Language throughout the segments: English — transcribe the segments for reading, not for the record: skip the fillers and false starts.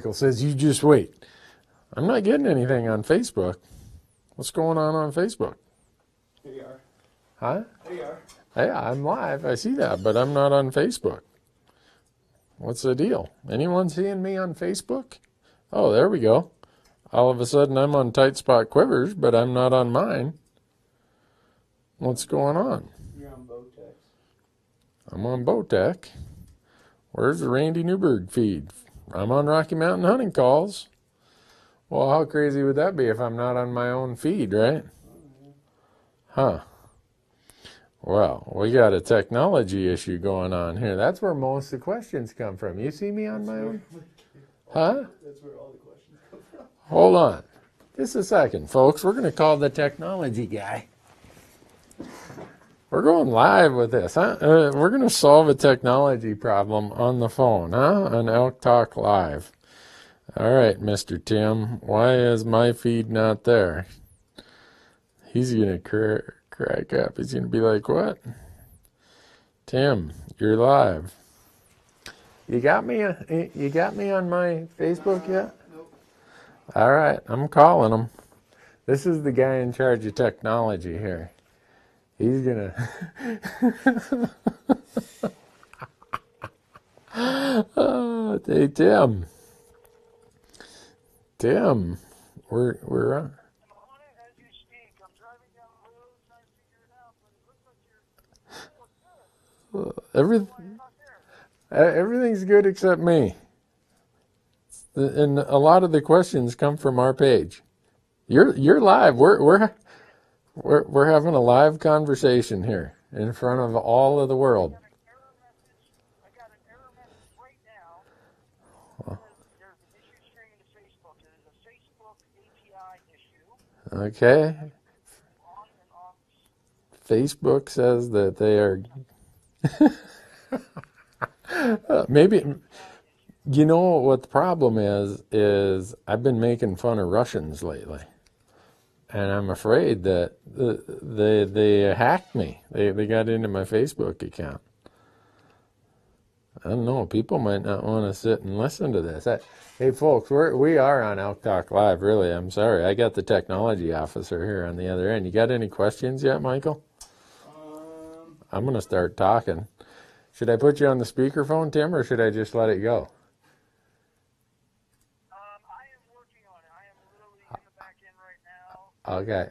Michael says, you just wait. I'm not getting anything on Facebook. What's going on Facebook? There you are. Huh? There you are. Yeah, I'm live. I see that, but I'm not on Facebook. What's the deal? Anyone seeing me on Facebook? Oh, there we go. All of a sudden, I'm on Tight Spot Quivers, but I'm not on mine. What's going on? You're on Bowtech. I'm on Bowtech. Where's the Randy Newberg feed? I'm on Rocky Mountain Hunting Calls. Well, how crazy would that be if I'm not on my own feed, right? Huh. Well, we got a technology issue going on here. That's where most of the questions come from. You see me on my own? Huh? That's where all the questions come from. Hold on. Just a second, folks. We're going to call the technology guy. We're going live with this, huh? We're going to solve a technology problem on the phone, huh? On Elk Talk Live. All right, Mr. Tim. Why is my feed not there? He's going to crack up. He's going to be like, what? Tim, you're live. You got me on my Facebook yet? Nope. All right, I'm calling him. This is the guy in charge of technology here. He's gonna. Oh, hey Tim. Tim, we're on. Everything's good except me. And a lot of the questions come from our page. You're live. We're having a live conversation here in front of all of the world. I got an error message right now. There's an issue streaming to Facebook. It is a Facebook API issue. Okay. On and off. Facebook says that they are. Maybe. You know what the problem is I've been making fun of Russians lately. And I'm afraid that they hacked me. They got into my Facebook account. I don't know. People might not want to sit and listen to this. Hey, folks, we are on Elk Talk Live, really. I'm sorry. I got the technology officer here on the other end. You got any questions yet, Michael? I'm going to start talking. Should I put you on the speakerphone, Tim, or should I just let it go? I am working on it. I am literally in the back end right now. Okay.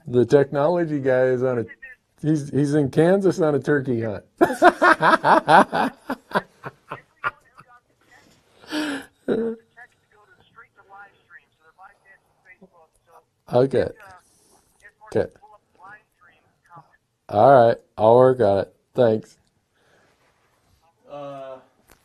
The technology guy is on a. He's in Kansas on a turkey hunt. Okay. Okay. All right. I'll work on it. Thanks.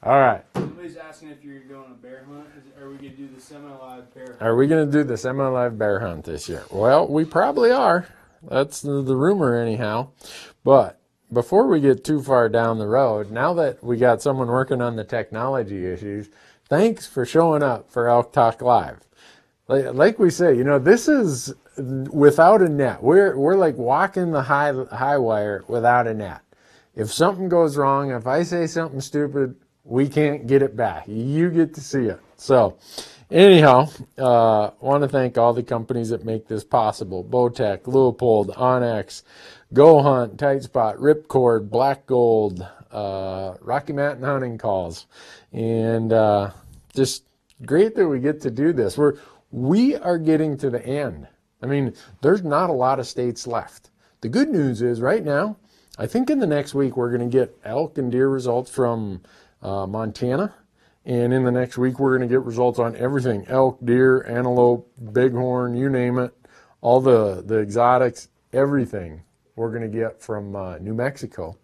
All right. Somebody's asking if you're going to bear hunt. Are we going to do the semi-live bear hunt? Are we going to do the semi-live bear hunt this year? Well, we probably are. That's the rumor anyhow. But before we get too far down the road, now that we got someone working on the technology issues, thanks for showing up for Elk Talk Live. Like we say, this is without a net. We're like walking the high wire without a net. If something goes wrong, if I say something stupid, we can't get it back. You get to see it. So anyhow, want to thank all the companies that make this possible. Bowtech, Leupold, Onyx, Go Hunt, Tight Spot, Ripcord, Black Gold, Rocky Mountain Hunting Calls. And just great that we get to do this. We are getting to the end. I mean, there's not a lot of states left. The good news is right now, I think in the next week we're going to get elk and deer results from Montana. And in the next week we're going to get results on everything. Elk, deer, antelope, bighorn, you name it. All the exotics, everything we're going to get from New Mexico.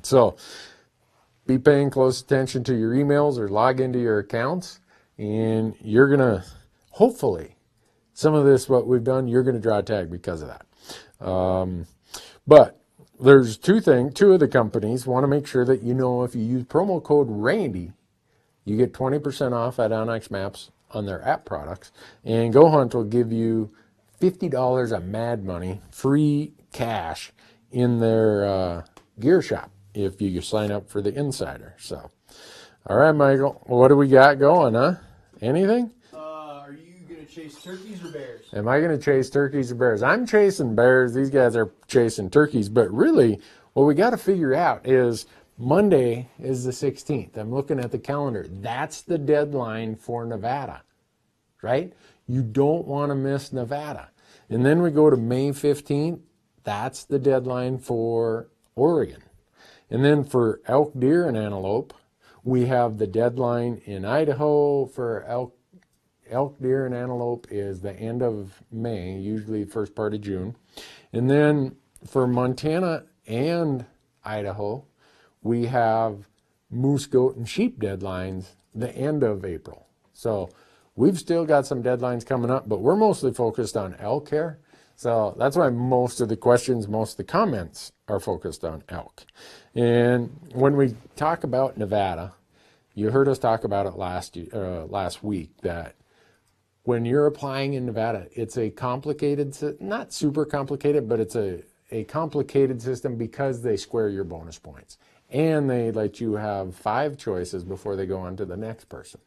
So be paying close attention to your emails or log into your accounts. And you're going to, hopefully, some of this, what we've done, you're going to draw a tag because of that. But there's two of the companies want to make sure that you know if you use promo code RANDY, you get 20% off at Onyx Maps on their app products. And Go Hunt will give you $50 of Mad Money, free cash, in their gear shop if you sign up for the Insider. So, all right, Michael, what do we got going, huh? Anything? Are you gonna chase turkeys or bears? Am I going to chase turkeys or bears? I'm chasing bears. These guys are chasing turkeys. But really, what we got to figure out is Monday is the 16th. I'm looking at the calendar. That's the deadline for Nevada, right? You don't want to miss Nevada. And then we go to May 15th. That's the deadline for Oregon. And then for elk, deer, and antelope, we have the deadline in Idaho for elk, deer, and antelope is the end of May, usually first part of June. And then for Montana and Idaho, we have moose, goat, and sheep deadlines the end of April. So we've still got some deadlines coming up, but we're mostly focused on elk here. So that's why most of the questions, most of the comments are focused on elk. And when we talk about Nevada, you heard us talk about it last week, that when you're applying in Nevada, it's a complicated, not super complicated, but it's a complicated system because they square your bonus points. And they let you have 5 choices before they go on to the next person.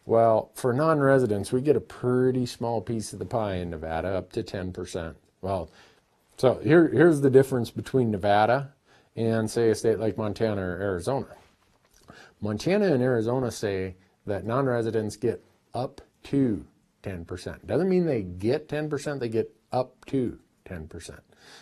Well, for non-residents, we get a pretty small piece of the pie in Nevada, up to 10%. Well, so here's the difference between Nevada and, say, a state like Montana or Arizona. Montana and Arizona say that non-residents get up to 10%. Doesn't mean they get 10%, they get up to 10%.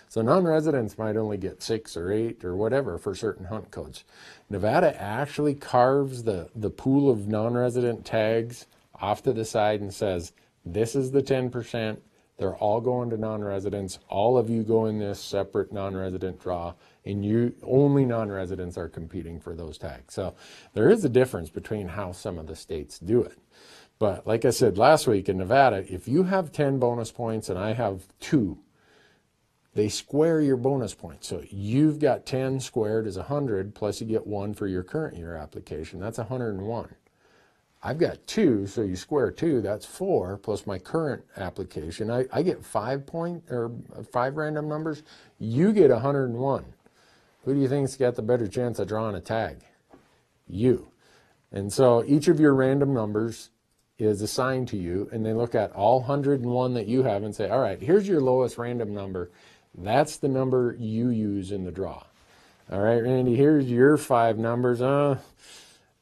So non-residents might only get 6 or 8 or whatever for certain hunt codes. Nevada actually carves the pool of non-resident tags off to the side and says, this is the 10%. They're all going to non-residents. All of you go in this separate non-resident draw, and you only non-residents are competing for those tags. So there is a difference between how some of the states do it. But like I said last week in Nevada, if you have 10 bonus points and I have 2, they square your bonus points. So you've got 10 squared is 100, plus you get 1 for your current year application. That's 101. I've got 2, so you square 2, that's 4, plus my current application. I get 5 random numbers. You get 101. Who do you think's got the better chance of drawing a tag? You. And so each of your random numbers is assigned to you, and they look at all 101 that you have and say, all right, here's your lowest random number. That's the number you use in the draw. All right, Randy, here's your 5 numbers.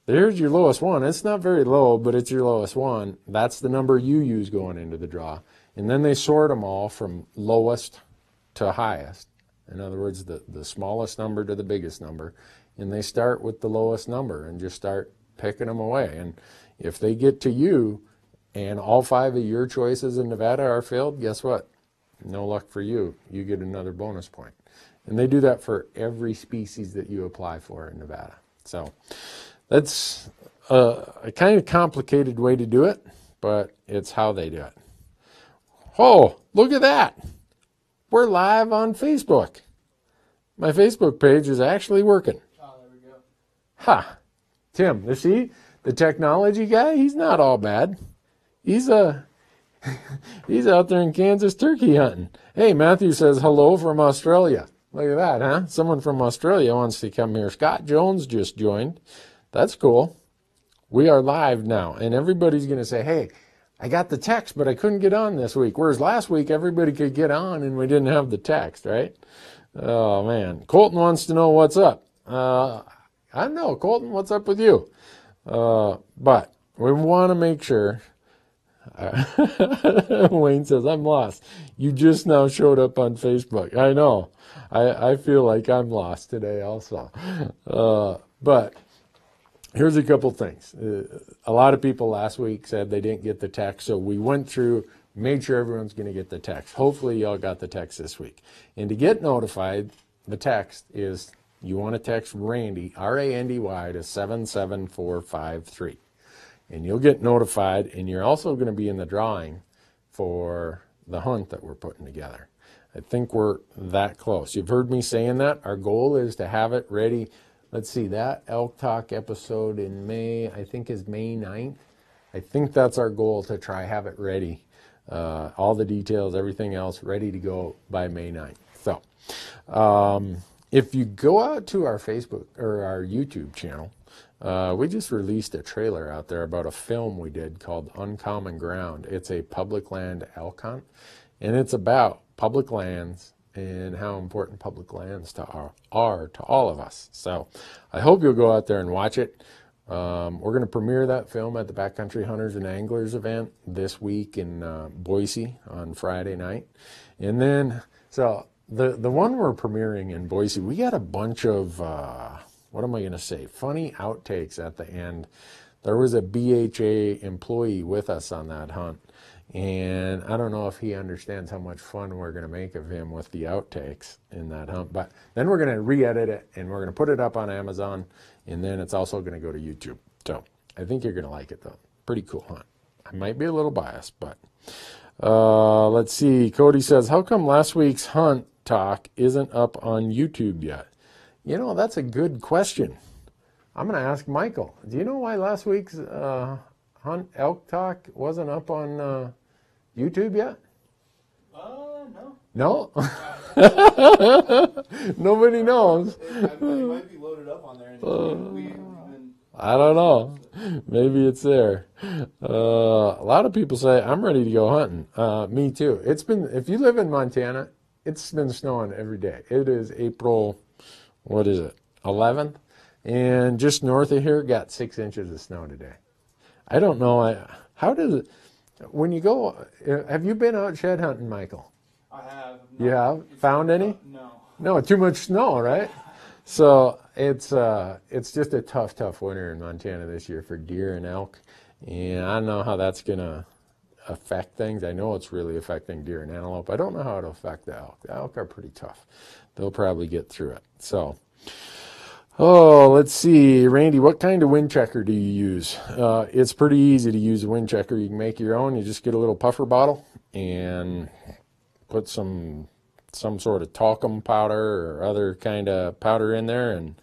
There's your lowest one. It's not very low, but it's your lowest one. That's the number you use going into the draw. And then they sort them all from lowest to highest. In other words, the smallest number to the biggest number. And they start with the lowest number and just start picking them away. And if they get to you and all 5 of your choices in Nevada are filled, guess what? No luck for you. You get another bonus point. And they do that for every species that you apply for in Nevada. So that's a kind of complicated way to do it, but it's how they do it. Oh, look at that. We're live on Facebook. My Facebook page is actually working. Oh, there we go. Ha! Tim, you see, the technology guy, he's not all bad. He's he's out there in Kansas turkey hunting. Hey, Matthew says hello from Australia. Look at that, huh? Someone from Australia wants to come here. Scott Jones just joined. That's cool. We are live now, and everybody's going to say, hey, I got the text, but I couldn't get on this week. Whereas last week, everybody could get on, and we didn't have the text, right? Oh, man. Colton wants to know what's up. I don't know, Colton, what's up with you? But we want to make sure. Wayne says, I'm lost. You just now showed up on Facebook. I know. I feel like I'm lost today also. But here's a couple things. A lot of people last week said they didn't get the text, so we went through, made sure everyone's going to get the text. Hopefully y'all got the text this week. And to get notified, the text is, you want to text Randy, R-A-N-D-Y, to 77453. And you'll get notified, and you're also going to be in the drawing for the hunt that we're putting together. I think we're that close. You've heard me saying that. Our goal is to have it ready. Let's see, that Elk Talk episode in May, I think is May 9th. I think that's our goal, to try have it ready. All the details, everything else ready to go by May 9th. So If you go out to our Facebook or our YouTube channel, we just released a trailer out there about a film we did called Uncommon Ground. It's a public land elk hunt, and it's about public lands and how important public lands are to all of us. So I hope you'll go out there and watch it. We're going to premiere that film at the Backcountry Hunters and Anglers event this week in Boise on Friday night. And then, so the one we're premiering in Boise, we got a bunch of, what am I going to say, funny outtakes at the end. There was a BHA employee with us on that hunt, and I don't know if he understands how much fun we're going to make of him with the outtakes in that hunt. But then we're going to re-edit it, and we're going to put it up on Amazon, and then it's also going to go to YouTube. So I think you're going to like it, though. Pretty cool hunt. I might be a little biased, but let's see. Cody says, how come last week's hunt talk isn't up on YouTube yet? You know, that's a good question. I'm going to ask Michael. Do you know why last week's hunt elk talk wasn't up on YouTube yet? No. No? Nobody knows. It might be loaded up on there. I don't know. Maybe it's there. A lot of people say, I'm ready to go hunting. Me too. It's been, if you live in Montana, it's been snowing every day. It is April, what is it, 11th? And just north of here, got 6 inches of snow today. I don't know. How does it, when you go, have you been out shed hunting, Michael? I have. You have? Found any? No. No, too much snow, right? So it's just a tough winter in Montana this year for deer and elk. And I don't know how that's going to affect things. I know it's really affecting deer and antelope. I don't know how it'll affect the elk. The elk are pretty tough. They'll probably get through it. So, let's see. Randy, what kind of wind checker do you use? It's pretty easy to use a wind checker. You can make your own. You just get a little puffer bottle and put some sort of talcum powder or other kind of powder in there, and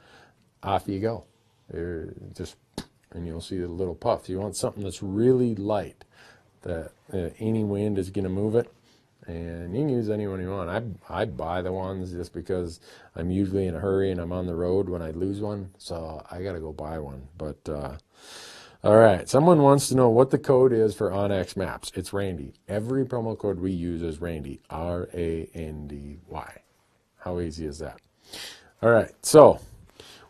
off you go. And you'll see the little puff. You want something that's really light, that any wind is going to move it. And you can use any one you want. I buy the ones just because I'm usually in a hurry and I'm on the road when I lose one, so I got to go buy one. But all right, someone wants to know what the code is for Onyx Maps. It's Randy. Every promo code we use is Randy, Randy. How easy is that? All right, so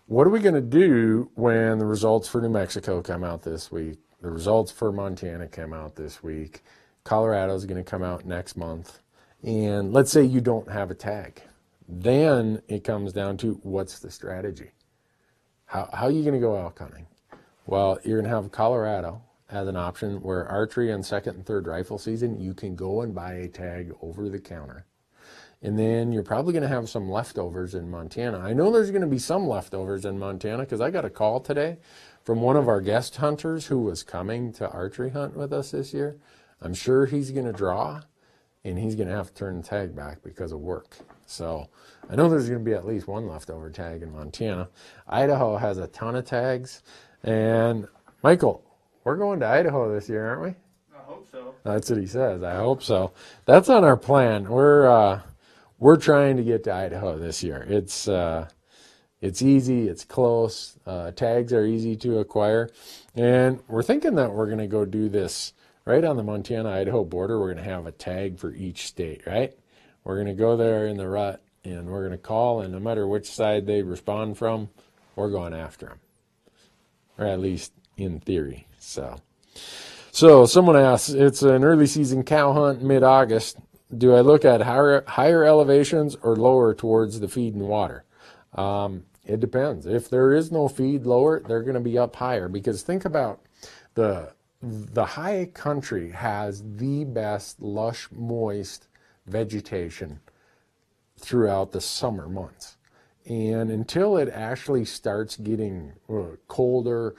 what are we going to do when the results for New Mexico come out this week? The results for Montana come out this week. Colorado's going to come out next month. And let's say you don't have a tag. Then it comes down to, what's the strategy? How are you going to go elk hunting? Well, you're going to have Colorado as an option where archery and second and third rifle season, you can go and buy a tag over the counter. And then you're probably going to have some leftovers in Montana. I know there's going to be some leftovers in Montana because I got a call today from one of our guest hunters who was coming to archery hunt with us this year. I'm sure he's going to draw, and he's going to have to turn the tag back because of work. So I know there's going to be at least one leftover tag in Montana. Idaho has a ton of tags. And Michael, we're going to Idaho this year, aren't we? I hope so. That's what he says. I hope so. That's on our plan. We're trying to get to Idaho this year. It's easy. It's close. Tags are easy to acquire, and we're thinking that we're going to go do this right on the Montana-Idaho border. We're going to have a tag for each state, right? We're going to go there in the rut, and we're going to call, and no matter which side they respond from, we're going after them, or at least in theory. So someone asks, it's an early season cow hunt mid-August. Do I look at higher elevations or lower towards the feed and water? It depends. If there is no feed lower, they're going to be up higher, because think about the high country has the best lush, moist vegetation throughout the summer months. And until it actually starts getting colder,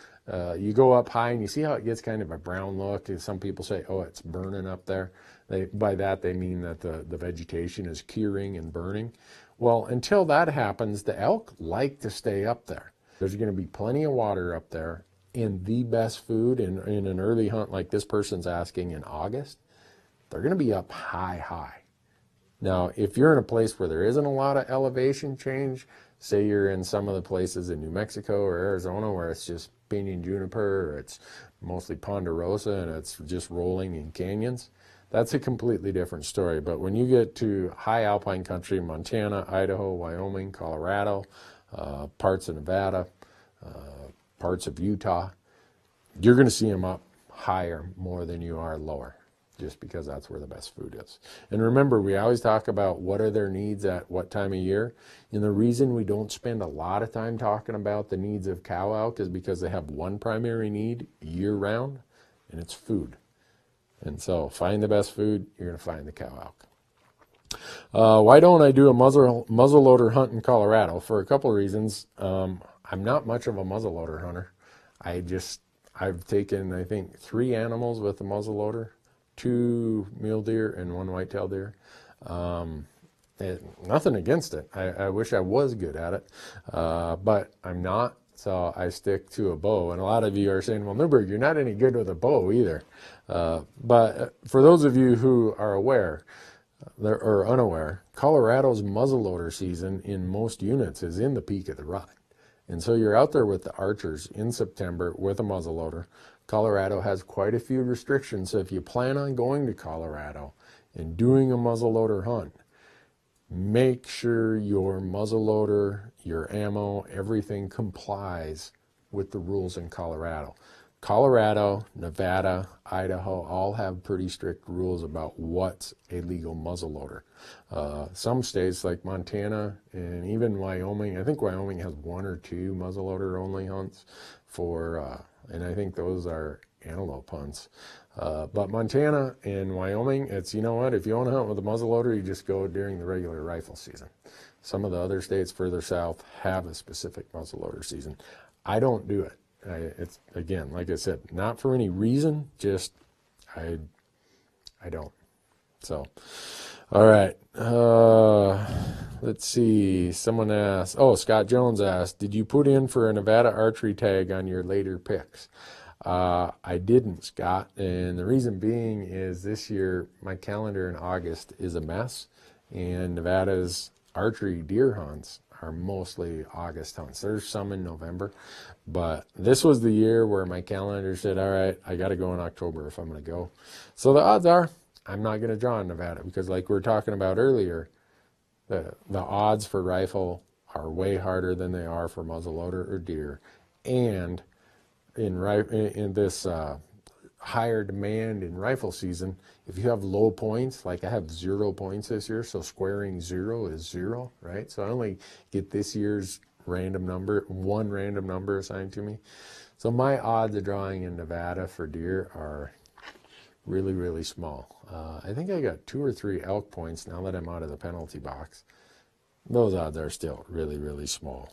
you go up high and you see how it gets kind of a brown look. And some people say, oh, it's burning up there. By that, they mean that the vegetation is curing and burning. Well, until that happens, the elk like to stay up there. There's going to be plenty of water up there, and the best food in an early hunt like this person's asking in August, they're going to be up high. Now, if you're in a place where there isn't a lot of elevation change, say you're in some of the places in New Mexico or Arizona where it's just pinyon juniper or it's mostly ponderosa and it's just rolling in canyons, that's a completely different story. But when you get to high alpine country, Montana, Idaho, Wyoming, Colorado, parts of Nevada, parts of Utah, you're going to see them up higher more than you are lower, just because that's where the best food is. And remember, we always talk about what are their needs at what time of year. And the reason we don't spend a lot of time talking about the needs of cow elk is because they have one primary need year round, and it's food. And so find the best food, you're going to find the cow elk. Why don't I do a muzzleloader hunt in Colorado? For a couple of reasons. I'm not much of a muzzleloader hunter. I've taken, I think, 3 animals with a muzzleloader, 2 mule deer and 1 whitetail deer. Nothing against it. I wish I was good at it, but I'm not. So I stick to a bow. And a lot of you are saying, well, Newberg, you're not any good with a bow either. But for those of you who are aware or unaware, Colorado's muzzleloader season in most units is in the peak of the rut. And so you're out there with the archers in September with a muzzleloader. Colorado has quite a few restrictions. So if you plan on going to Colorado and doing a muzzleloader hunt, make sure your muzzleloader, your ammo, everything complies with the rules in Colorado. Colorado, Nevada, Idaho all have pretty strict rules about what's a legal muzzleloader. Some states like Montana and even Wyoming, I think Wyoming has 1 or 2 muzzleloader only hunts for, and I think those are antelope hunts. But Montana and Wyoming, it's, you know what, if you want to hunt with a muzzleloader, you just go during the regular rifle season. Some of the other states further south have a specific muzzleloader season. I don't do it. It's, again, like I said, not for any reason, just I don't. So, all right. Let's see. Someone asked, Scott Jones asked, did you put in for a Nevada archery tag on your later picks? I didn't, Scott, and the reason being is this year my calendar in August is a mess, and Nevada's archery deer hunts are mostly August hunts. There's some in November, but this was the year where my calendar said, all right, I got to go in October if I'm going to go. So the odds are I'm not going to draw in Nevada because, like we were talking about earlier, the odds for rifle are way harder than they are for muzzleloader or deer. And in this higher demand in rifle season, if you have low points, like I have 0 points this year, so squaring 0 is 0, right? So I only get this year's random number, 1 random number assigned to me. So my odds of drawing in Nevada for deer are really, really small. I think I got 2 or 3 elk points now that I'm out of the penalty box. Those odds are still really, really small.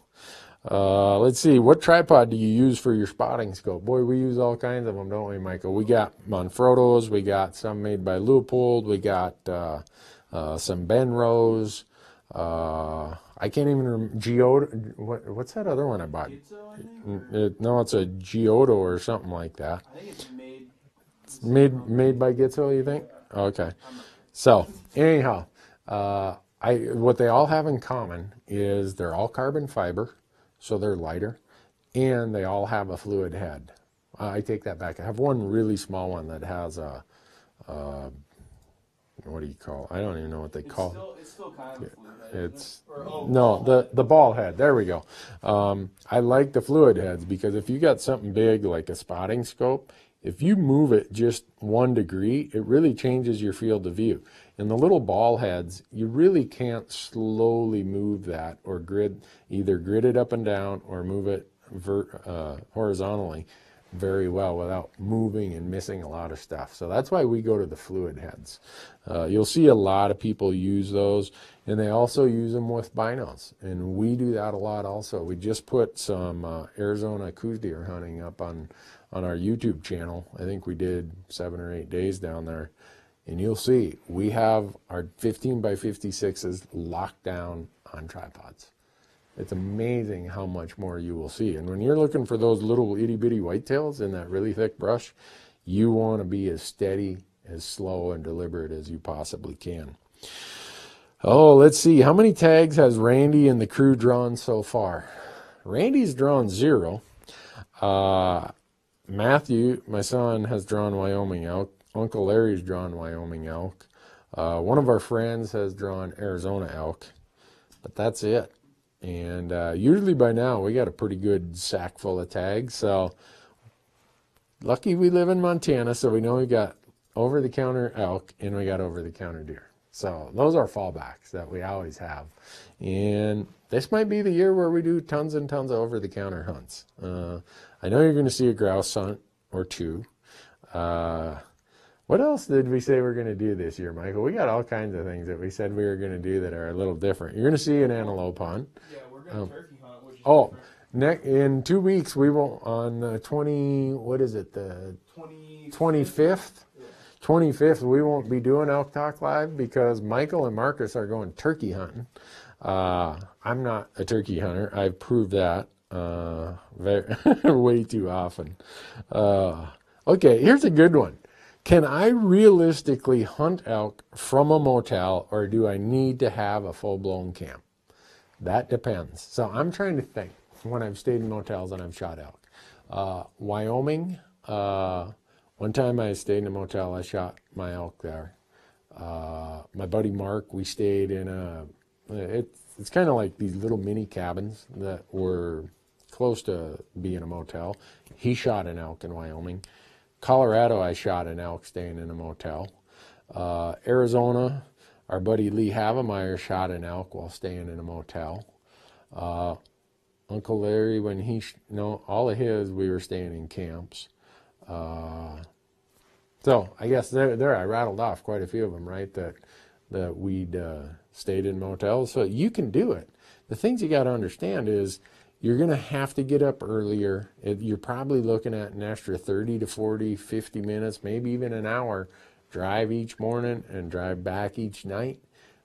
Let's see, what tripod do you use for your spotting scope? Boy, we use all kinds of them, don't we, Michael? We got Manfrotto's, we got some made by Leupold, we got some Benrose. I can't even remember, Giotto, what's that other one I bought? Gitzo, I think? No, it's a Giotto or something like that. I think it's Made by Gitzo, you think? Okay. So, anyhow, what they all have in common is they're all carbon fiber, so they're lighter, and they all have a fluid head. I take that back. I have one really small one that has a what do you call it? I don't even know what they call it. It's still kind of a fluid head, It's isn't it? the ball head. There we go. I like the fluid heads because if you got something big like a spotting scope, if you move it just 1 degree, it really changes your field of view. And the little ball heads, you really can't slowly move that or either grid it up and down or move it horizontally very well without moving and missing a lot of stuff. So that's why we go to the fluid heads. You'll see a lot of people use those, and they also use them with binos, and we do that a lot also. We just put some Arizona Coues deer hunting up on our YouTube channel. I think we did 7 or 8 days down there, and you'll see we have our 15 by 56s locked down on tripods. It's amazing how much more you will see. And when you're looking for those little itty bitty whitetails in that really thick brush, you want to be as steady, as slow and deliberate as you possibly can. Oh, let's see. How many tags has Randy and the crew drawn so far? Randy's drawn 0. Matthew, my son, has drawn Wyoming elk. Uncle Larry's drawn Wyoming elk. One of our friends has drawn Arizona elk, but that's it. And usually by now we got a pretty good sack full of tags. So lucky we live in Montana, so we know we got over-the-counter elk and we got over-the-counter deer. So those are fallbacks that we always have. And this might be the year where we do tons and tons of over-the-counter hunts. I know you're going to see a grouse hunt or 2. What else did we say we're going to do this year, Michael? We got all kinds of things that we said we were going to do that are a little different. You're going to see an antelope hunt. Yeah, we're going to turkey hunt, which is different. In 2 weeks, we will on the 25th? Yeah. 25th, we won't be doing Elk Talk Live because Michael and Marcus are going turkey hunting. I'm not a turkey hunter. I've proved that way too often. Okay, here's a good one. Can I realistically hunt elk from a motel, or do I need to have a full-blown camp? That depends. So I'm trying to think when I've stayed in motels and I've shot elk. Wyoming, one time I stayed in a motel, I shot my elk there. My buddy Mark, we stayed in it's kind of like these little mini cabins that were close to being a motel. He shot an elk in Wyoming. Colorado, I shot an elk staying in a motel. Arizona, our buddy Lee Havemeyer shot an elk while staying in a motel. Uncle Larry, when all of his, we were staying in camps. So I guess there I rattled off quite a few of them, right, that we'd stayed in motels. So you can do it. The things you got to understand is you're going to have to get up earlier. You're probably looking at an extra 30 to 40, 50 minutes, maybe even an hour drive each morning and drive back each night.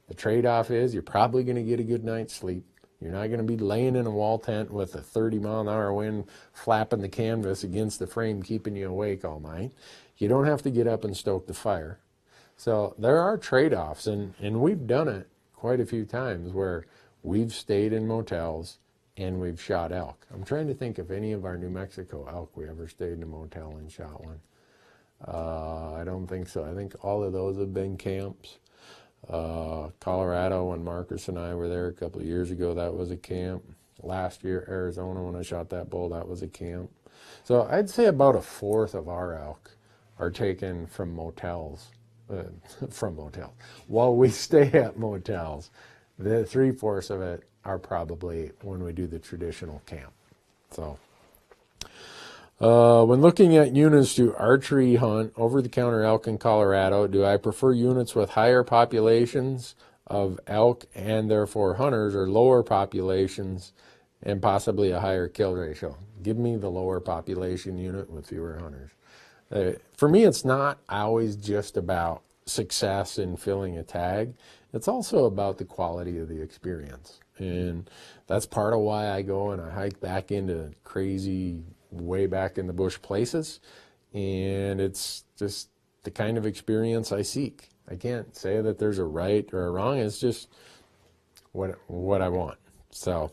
The trade-off is you're probably going to get a good night's sleep. You're not going to be laying in a wall tent with a 30-mile-an-hour wind flapping the canvas against the frame, keeping you awake all night. You don't have to get up and stoke the fire. So there are trade-offs, and we've done it quite a few times where we've stayed in motels and we've shot elk. I'm trying to think if any of our New Mexico elk we ever stayed in a motel and shot one. I don't think so. I think all of those have been camps. Colorado, when Marcus and I were there a couple of years ago, that was a camp. Last year, Arizona, when I shot that bull, that was a camp. So I'd say about a fourth of our elk are taken from motels. While we stay at motels, the 3/4 of it are probably when we do the traditional camp. So when looking at units to archery hunt over-the-counter elk in Colorado, do I prefer units with higher populations of elk and therefore hunters, or lower populations and possibly a higher kill ratio? Give me the lower population unit with fewer hunters. For me, it's not always just about success in filling a tag. It's also about the quality of the experience. And that's part of why I go and I hike back into crazy, way back in the bush places. And it's just the kind of experience I seek. I can't say that there's a right or a wrong. It's just what I want. So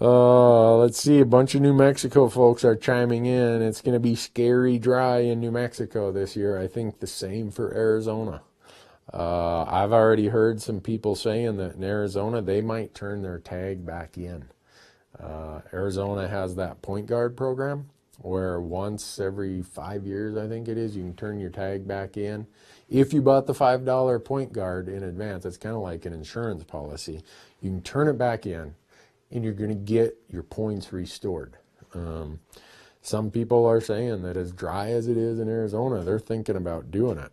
let's see. A bunch of New Mexico folks are chiming in. It's going to be scary dry in New Mexico this year. I think the same for Arizona. I've already heard some people saying that in Arizona they might turn their tag back in. Arizona has that point guard program where once every 5 years, I think it is, you can turn your tag back in. If you bought the $5 point guard in advance, it's kind of like an insurance policy. You can turn it back in and you're going to get your points restored. Some people are saying that as dry as it is in Arizona, they're thinking about doing it.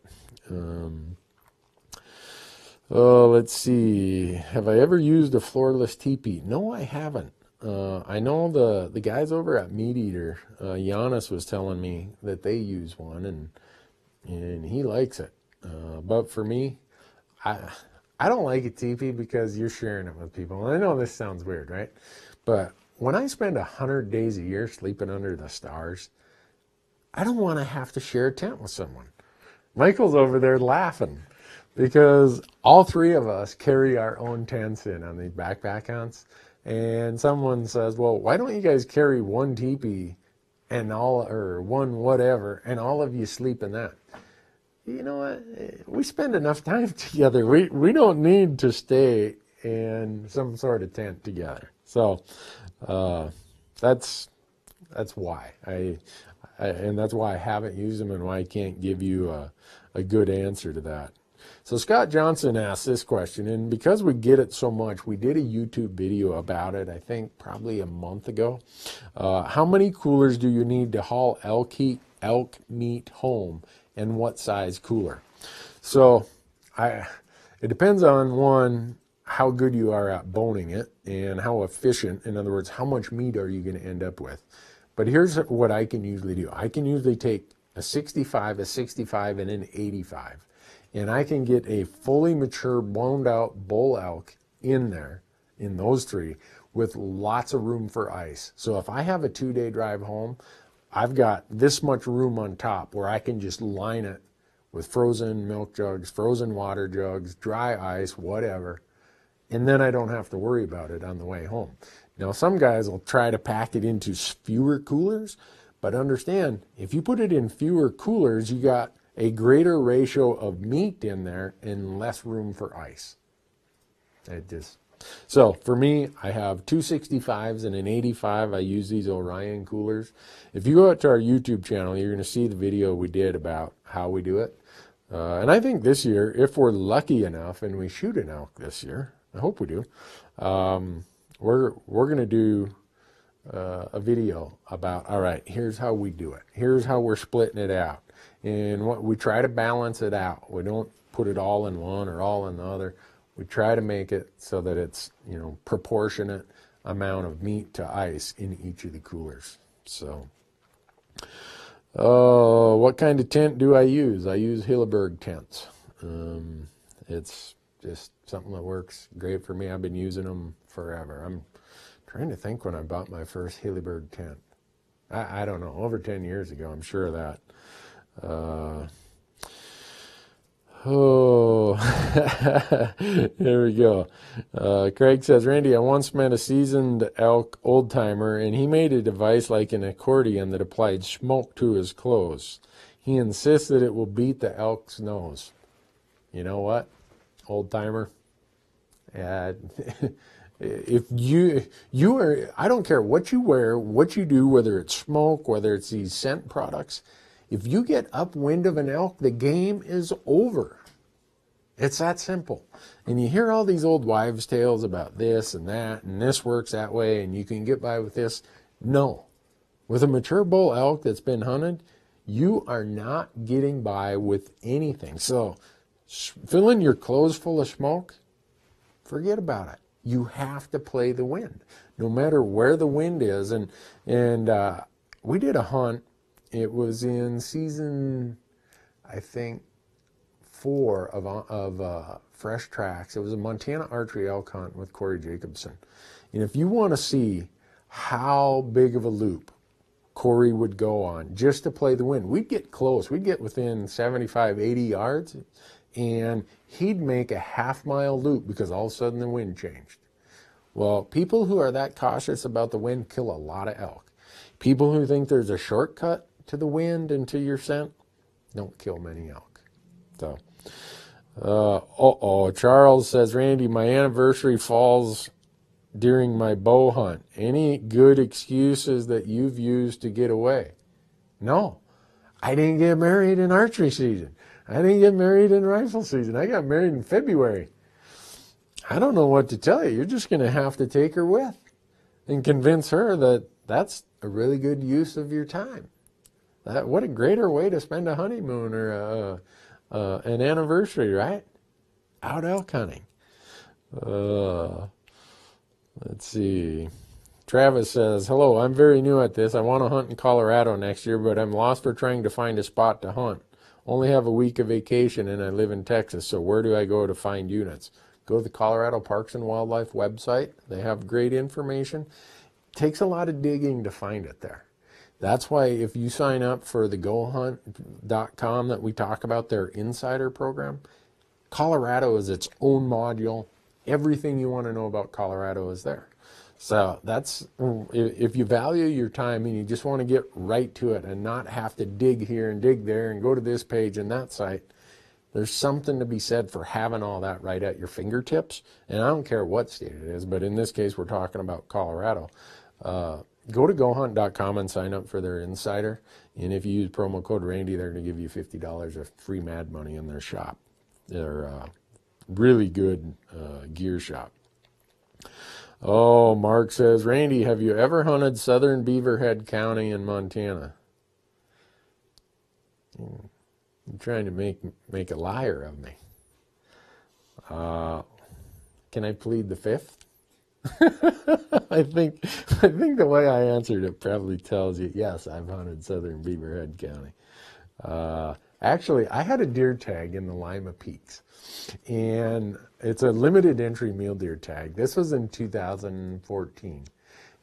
Let's see. Have I ever used a floorless teepee? No, I haven't. I know the guys over at Meat Eater, Giannis was telling me that they use one, and he likes it. But for me, I don't like a teepee because you're sharing it with people. And I know this sounds weird, right? But when I spend 100 days a year sleeping under the stars, I don't want to have to share a tent with someone. Michael's over there laughing. because all three of us carry our own tents in on these backpack hunts. And someone says, well, why don't you guys carry one teepee and all, or one whatever, and all of you sleep in that? You know what? We spend enough time together. We don't need to stay in some sort of tent together. So that's why and that's why I haven't used them, and why I can't give you a good answer to that. So Scott Johnson asked this question, and because we get it so much, we did a YouTube video about it, I think probably a month ago. How many coolers do you need to haul elk meat home, and what size cooler? So it depends on, one, how good you are at boning it and how efficient. In other words, how much meat are you going to end up with? But here's what I can usually do. I can usually take a 65, a 65, and an 85. And I can get a fully mature, blown out bull elk in there, in those three, with lots of room for ice. So if I have a 2-day drive home, I've got this much room on top where I can just line it with frozen milk jugs, frozen water jugs, dry ice, whatever. And then I don't have to worry about it on the way home. Now, some guys will try to pack it into fewer coolers, but understand, if you put it in fewer coolers, you got a greater ratio of meat in there and less room for ice. So for me, I have two 65s and an 85. I use these Orion coolers. If you go out to our YouTube channel, you're going to see the video we did about how we do it. And I think this year, if we're lucky enough and we shoot an elk this year, I hope we do, we're going to do a video about, all right, here's how we do it. Here's how we're splitting it out. And what we try to balance it out. We don't put it all in one or all in the other. We try to make it so that it's, proportionate amount of meat to ice in each of the coolers. So, what kind of tent do I use? I use Newberg tents. It's just something that works great for me. I've been using them forever. I'm trying to think when I bought my first Newberg tent. I don't know, over 10 years ago, I'm sure of that. There we go. Craig says, Randy, I once met a seasoned elk old timer, and he made a device like an accordion that applied smoke to his clothes. He insists that it will beat the elk's nose. You know what, old timer? If you are, I don't care what you wear, what you do, whether it's smoke, whether it's these scent products, if you get upwind of an elk, the game is over. It's that simple. And you hear all these old wives' tales about this and that, and this works that way, and you can get by with this. No. With a mature bull elk that's been hunted, you are not getting by with anything. So filling your clothes full of smoke, forget about it. You have to play the wind, no matter where the wind is. And we did a hunt. It was in season, I think, 4 of Fresh Tracks. It was a Montana archery elk hunt with Corey Jacobson. And if you want to see how big of a loop Corey would go on just to play the wind, we'd get close. We'd get within 75, 80 yards, and he'd make a half-mile loop because all of a sudden the wind changed. Well, people who are that cautious about the wind kill a lot of elk. People who think there's a shortcut to the wind and to your scent don't kill many elk. So, Charles says, Randy, my anniversary falls during my bow hunt. Any good excuses that you've used to get away? No, I didn't get married in archery season. I didn't get married in rifle season. I got married in February. I don't know what to tell you. You're just going to have to take her with and convince her that that's a really good use of your time. What a greater way to spend a honeymoon or an anniversary, right? Out elk hunting. Let's see. Travis says, hello, I'm very new at this. I want to hunt in Colorado next year, but I'm lost for trying to find a spot to hunt. Only have a week of vacation, and I live in Texas, so where do I go to find units? Go to the Colorado Parks and Wildlife website. They have great information. It takes a lot of digging to find it there. That's why if you sign up for the GoHunt.com that we talk about, their insider program, Colorado is its own module. Everything you want to know about Colorado is there. So that's, if you value your time and you just want to get right to it and not have to dig here and dig there and go to this page and that site, there's something to be said for having all that right at your fingertips. And I don't care what state it is, but in this case, we're talking about Colorado. Go to gohunt.com and sign up for their insider. And if you use promo code Randy, they're going to give you $50 of free Mad Money in their shop. They're really good gear shop. Oh, Mark says, Randy, have you ever hunted southern Beaverhead County in Montana? You're trying to make a liar of me. Can I plead the fifth? I think the way I answered it probably tells you, yes, I've hunted southern Beaverhead County. Actually, I had a deer tag in the Lima Peaks, and it's a limited entry mule deer tag. This was in 2014.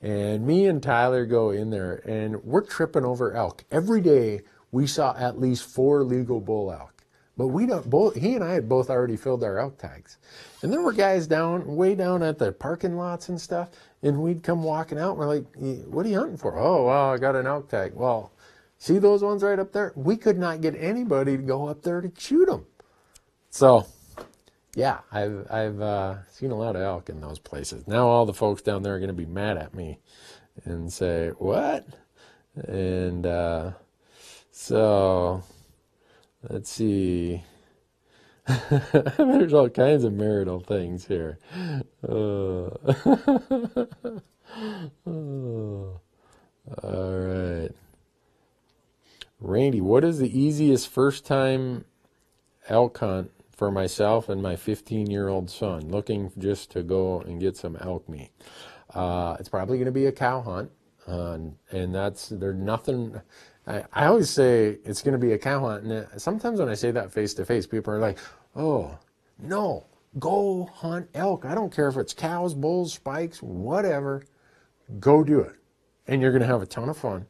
And me and Tyler go in there, and we're tripping over elk. Every day, we saw at least 4 legal bull elk. But he and I had both already filled our elk tags. And there were guys way down at the parking lots and stuff, and we'd come walking out, and we're like, what are you hunting for? Oh, well, I got an elk tag. Well, see those ones right up there? We could not get anybody to go up there to shoot them. So, yeah, I've seen a lot of elk in those places. Now all the folks down there are going to be mad at me and say, what? And so, let's see. There's all kinds of marital things here. All right. Randy, what is the easiest first-time elk hunt for myself and my 15-year-old son, looking just to go and get some elk meat? It's probably going to be a cow hunt, and there's nothing. I always say it's going to be a cow hunt, and sometimes when I say that face-to-face, people are like, oh, no, go hunt elk. I don't care if it's cows, bulls, spikes, whatever. Go do it, and you're going to have a ton of fun.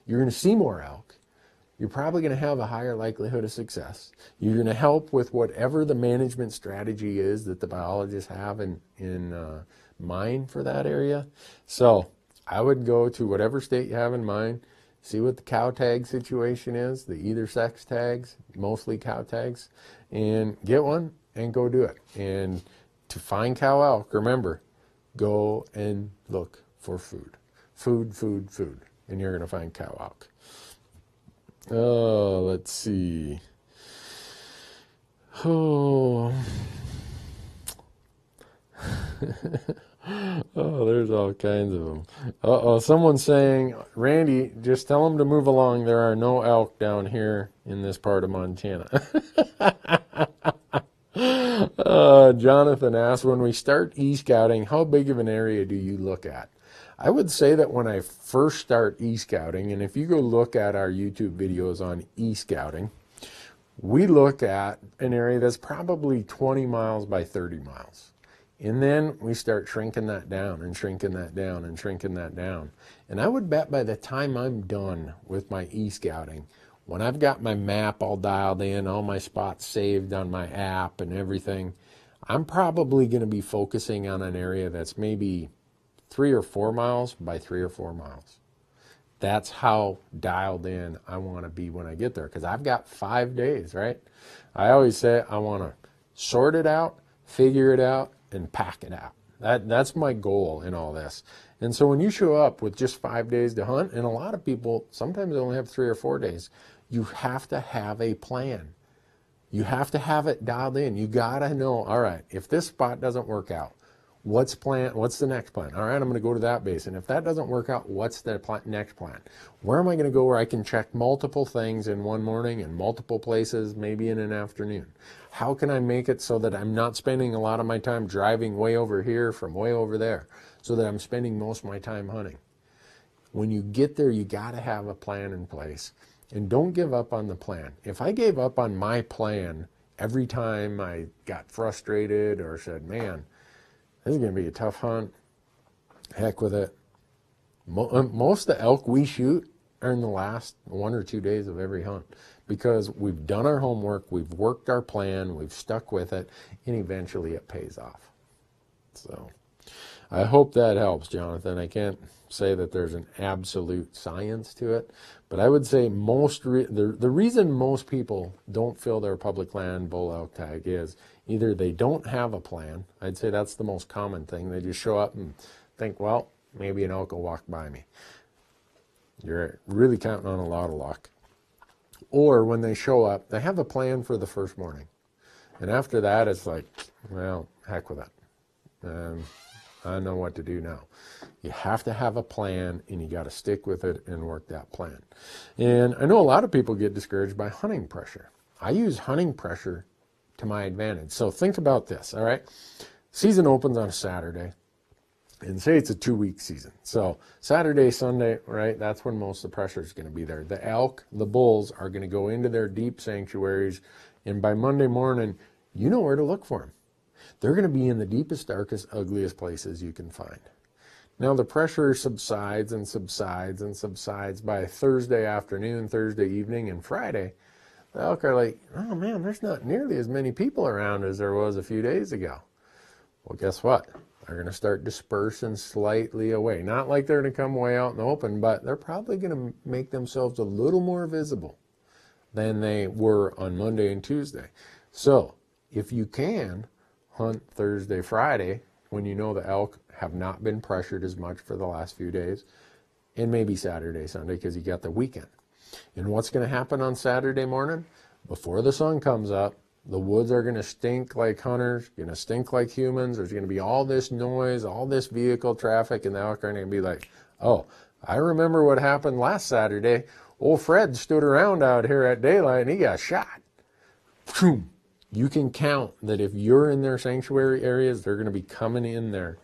You're going to see more elk. You're probably going to have a higher likelihood of success. You're going to help with whatever the management strategy is that the biologists have in mind for that area. So I would go to whatever state you have in mind, see what the cow tag situation is, the either sex tags, mostly cow tags, and get one and go do it. And to find cow elk, remember, go and look for food. Food, food, food. And you're going to find cow elk. Oh, let's see. Oh. Oh, there's all kinds of them. Uh-oh, someone's saying, Randy, just tell them to move along. There are no elk down here in this part of Montana. Jonathan asked, when we start e-scouting, how big of an area do you look at? I would say that when I first start e-scouting, and if you go look at our YouTube videos on e-scouting, we look at an area that's probably 20 miles by 30 miles. And then we start shrinking that down and shrinking that down and shrinking that down. And I would bet by the time I'm done with my e-scouting, when I've got my map all dialed in, all my spots saved on my app and everything, I'm probably going to be focusing on an area that's maybe 3 or 4 miles by 3 or 4 miles. That's how dialed in I want to be when I get there, because I've got 5 days, right? I always say I want to sort it out, figure it out, and pack it out. That's my goal in all this. And so when you show up with just 5 days to hunt, and a lot of people sometimes only have 3 or 4 days, you have to have a plan. You have to have it dialed in. You got to know, all right, if this spot doesn't work out, what's the next plan? All right, I'm going to go to that base. And if that doesn't work out, what's the next plan? Where am I going to go where I can check multiple things in one morning and multiple places, maybe in an afternoon? How can I make it so that I'm not spending a lot of my time driving way over here from way over there, so that I'm spending most of my time hunting? When you get there, you got to have a plan in place. And don't give up on the plan. If I gave up on my plan every time I got frustrated or said, man, this is going to be a tough hunt, heck with it. Most of the elk we shoot are in the last 1 or 2 days of every hunt, because we've done our homework, we've worked our plan, we've stuck with it, and eventually it pays off. So I hope that helps, Jonathan. I can't say that there's an absolute science to it, but I would say the reason most people don't fill their public land bull elk tag is either they don't have a plan. I'd say that's the most common thing. They just show up and think, well, maybe an elk will walk by me. You're really counting on a lot of luck. Or when they show up, they have a plan for the first morning. And after that, it's like, well, heck with it. I know what to do now. You have to have a plan, and you got to stick with it and work that plan. And I know a lot of people get discouraged by hunting pressure. I use hunting pressure to my advantage. So think about this, all right? Season opens on a Saturday, and say it's a 2-week season. So Saturday, Sunday, right, that's when most of the pressure is going to be there. The elk, the bulls, are going to go into their deep sanctuaries, and by Monday morning, you know where to look for them. They're going to be in the deepest, darkest, ugliest places you can find. Now the pressure subsides and subsides and subsides by Thursday afternoon, Thursday evening, and Friday. The elk are like, oh man, there's not nearly as many people around as there was a few days ago. Well, guess what? They're going to start dispersing slightly away. Not like they're going to come way out in the open, but they're probably going to make themselves a little more visible than they were on Monday and Tuesday. So if you can hunt Thursday, Friday, when you know the elk have not been pressured as much for the last few days, and maybe Saturday, Sunday, because you got the weekend. And what's going to happen on Saturday morning? Before the sun comes up, the woods are going to stink like hunters, going to stink like humans. There's going to be all this noise, all this vehicle traffic, and the elk are going to be like, oh, I remember what happened last Saturday. Old Fred stood around out here at daylight, and he got shot. Boom. You can count that if you're in their sanctuary areas, they're going to be coming in there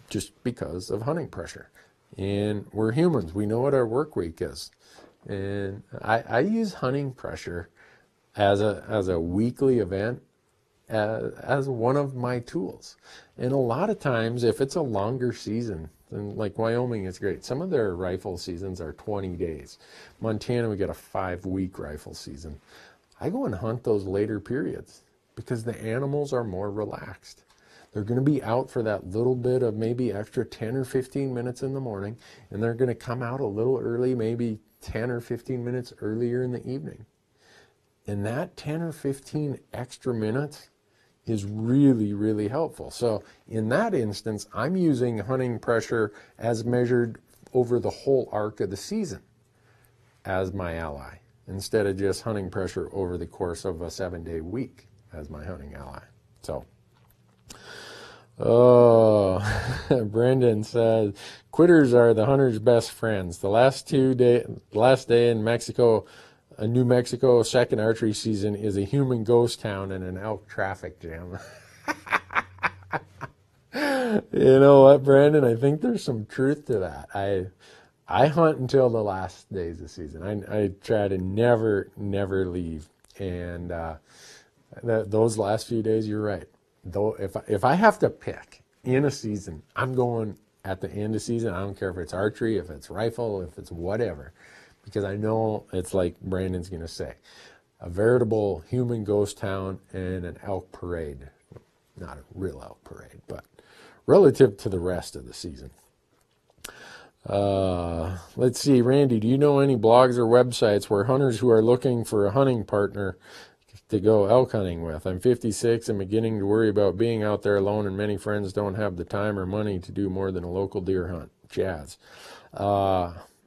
just because of hunting pressure. And we're humans. We know what our work week is. And I use hunting pressure as a weekly event as one of my tools. And a lot of times, if it's a longer season, and like Wyoming is great. Some of their rifle seasons are 20 days. Montana, we get a 5-week rifle season. I go and hunt those later periods because the animals are more relaxed. They're going to be out for that little bit of maybe extra 10 or 15 minutes in the morning, and they're going to come out a little early, maybe 10 or 15 minutes earlier in the evening. And that 10 or 15 extra minutes is really, really helpful. So in that instance, I'm using hunting pressure as measured over the whole arc of the season as my ally, instead of just hunting pressure over the course of a 7-day week as my hunting ally. So, Brendan says, quitters are the hunter's best friends. The last day in Mexico, New Mexico second archery season is a human ghost town and an elk traffic jam. You know what, Brandon? I think there's some truth to that. I hunt until the last days of season. I try to never leave. And those last few days, you're right. Though if I have to pick in a season, I'm going at the end of season. I don't care if it's archery, if it's rifle, if it's whatever, because I know it's like Brandon's going to say, a veritable human ghost town and an elk parade. Not a real elk parade, but relative to the rest of the season. Let's see, Randy, do you know any blogs or websites where hunters who are looking for a hunting partner to go elk hunting with? I'm 56 and beginning to worry about being out there alone, and many friends don't have the time or money to do more than a local deer hunt. Jazz.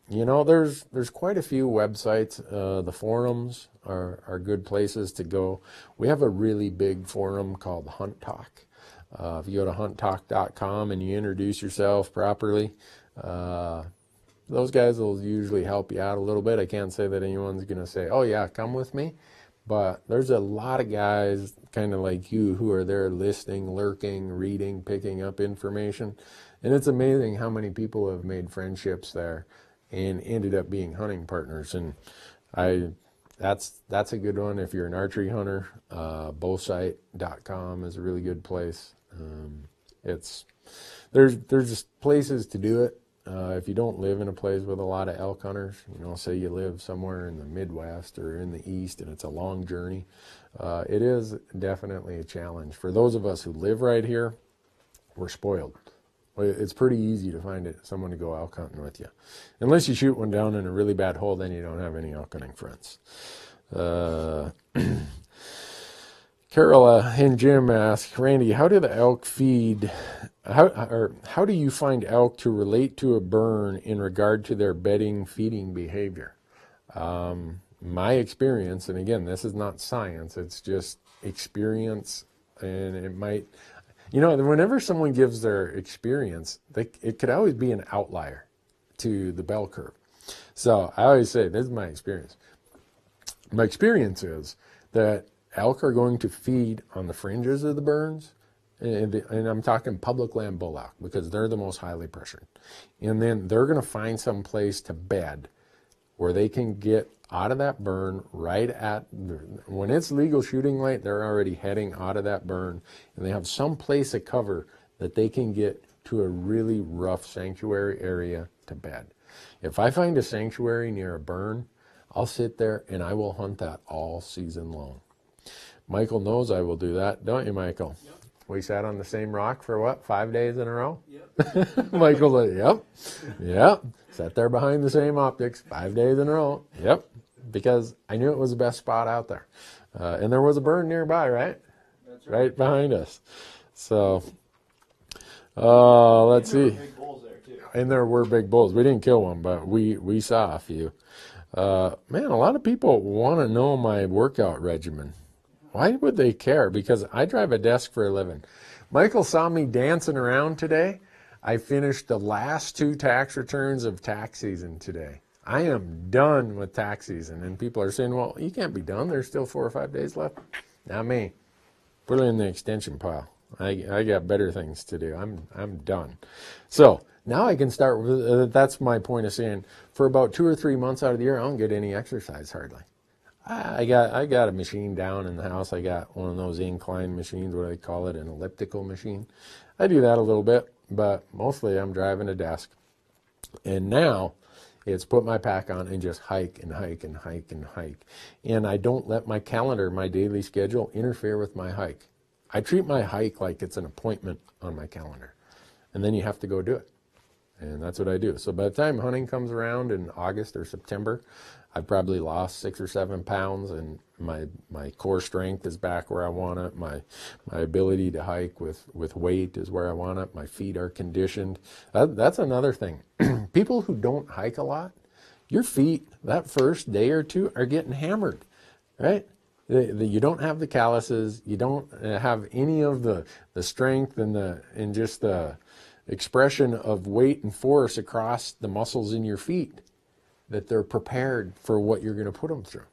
You know, there's quite a few websites. The forums are good places to go. We have a really big forum called Hunt Talk. If you go to hunttalk.com and you introduce yourself properly, those guys will usually help you out a little bit. I can't say that anyone's going to say, oh yeah, come with me. But there's a lot of guys kind of like you who are there listening, lurking, reading, picking up information. And it's amazing how many people have made friendships there and ended up being hunting partners. And that's a good one if you're an archery hunter. Bowsite.com is a really good place. There's just places to do it. if you don't live in a place with a lot of elk hunters, say you live somewhere in the Midwest or in the East and it's a long journey, it is definitely a challenge. For those of us who live right here, we're spoiled. It's pretty easy to find someone to go elk hunting with you. Unless you shoot one down in a really bad hole, then you don't have any elk hunting friends. Carol and Jim ask, Randy, how do the elk feed? How do you find elk to relate to a burn in regard to their bedding feeding behavior? My experience, and again, this is not science, it's just experience, and it might, whenever someone gives their experience, it could always be an outlier to the bell curve. So I always say, this is my experience. My experience is that elk are going to feed on the fringes of the burns, and I'm talking public land bull elk because they're the most highly pressured. And then they're going to find some place to bed where they can get out of that burn right when it's legal shooting light, they're already heading out of that burn, and they have some place of cover that they can get to a really rough sanctuary area to bed. If I find a sanctuary near a burn, I'll sit there and I will hunt that all season long. Michael knows I will do that, don't you, Michael? Yep. We sat on the same rock for what, 5 days in a row? Yep. Michael's like, yep. Sat there behind the same optics 5 days in a row. Yep. Because I knew it was the best spot out there. And there was a burn nearby, right? That's Right behind us. So, let's see. Big bulls there too. And there were big bulls. We didn't kill one, but we saw a few. Man, a lot of people want to know my workout regimen. Why would they care? Because I drive a desk for a living. Michael saw me dancing around today. I finished the last 2 tax returns of tax season today. I am done with tax season. And people are saying, well, you can't be done. There's still 4 or 5 days left. Not me. Put it in the extension pile. I got better things to do. I'm done. So now I can start with, that's my point of saying, for about 2 or 3 months out of the year, I don't get any exercise hardly. I got a machine down in the house. I got one of those incline machines, what do they call it, an elliptical machine. I do that a little bit, but mostly I'm driving a desk. And now it's put my pack on and just hike and hike and hike and hike. And I don't let my calendar, my daily schedule, interfere with my hike. I treat my hike like it's an appointment on my calendar. And then you have to go do it. And that's what I do. So by the time hunting comes around in August or September, I've probably lost 6 or 7 pounds, and my core strength is back where I want it. My ability to hike with weight is where I want it. My feet are conditioned. That's another thing. People who don't hike a lot, your feet that first day or two are getting hammered, right? You don't have the calluses. You don't have any of the strength and just the expression of weight and force across the muscles in your feet, that they're prepared for what you're going to put them through.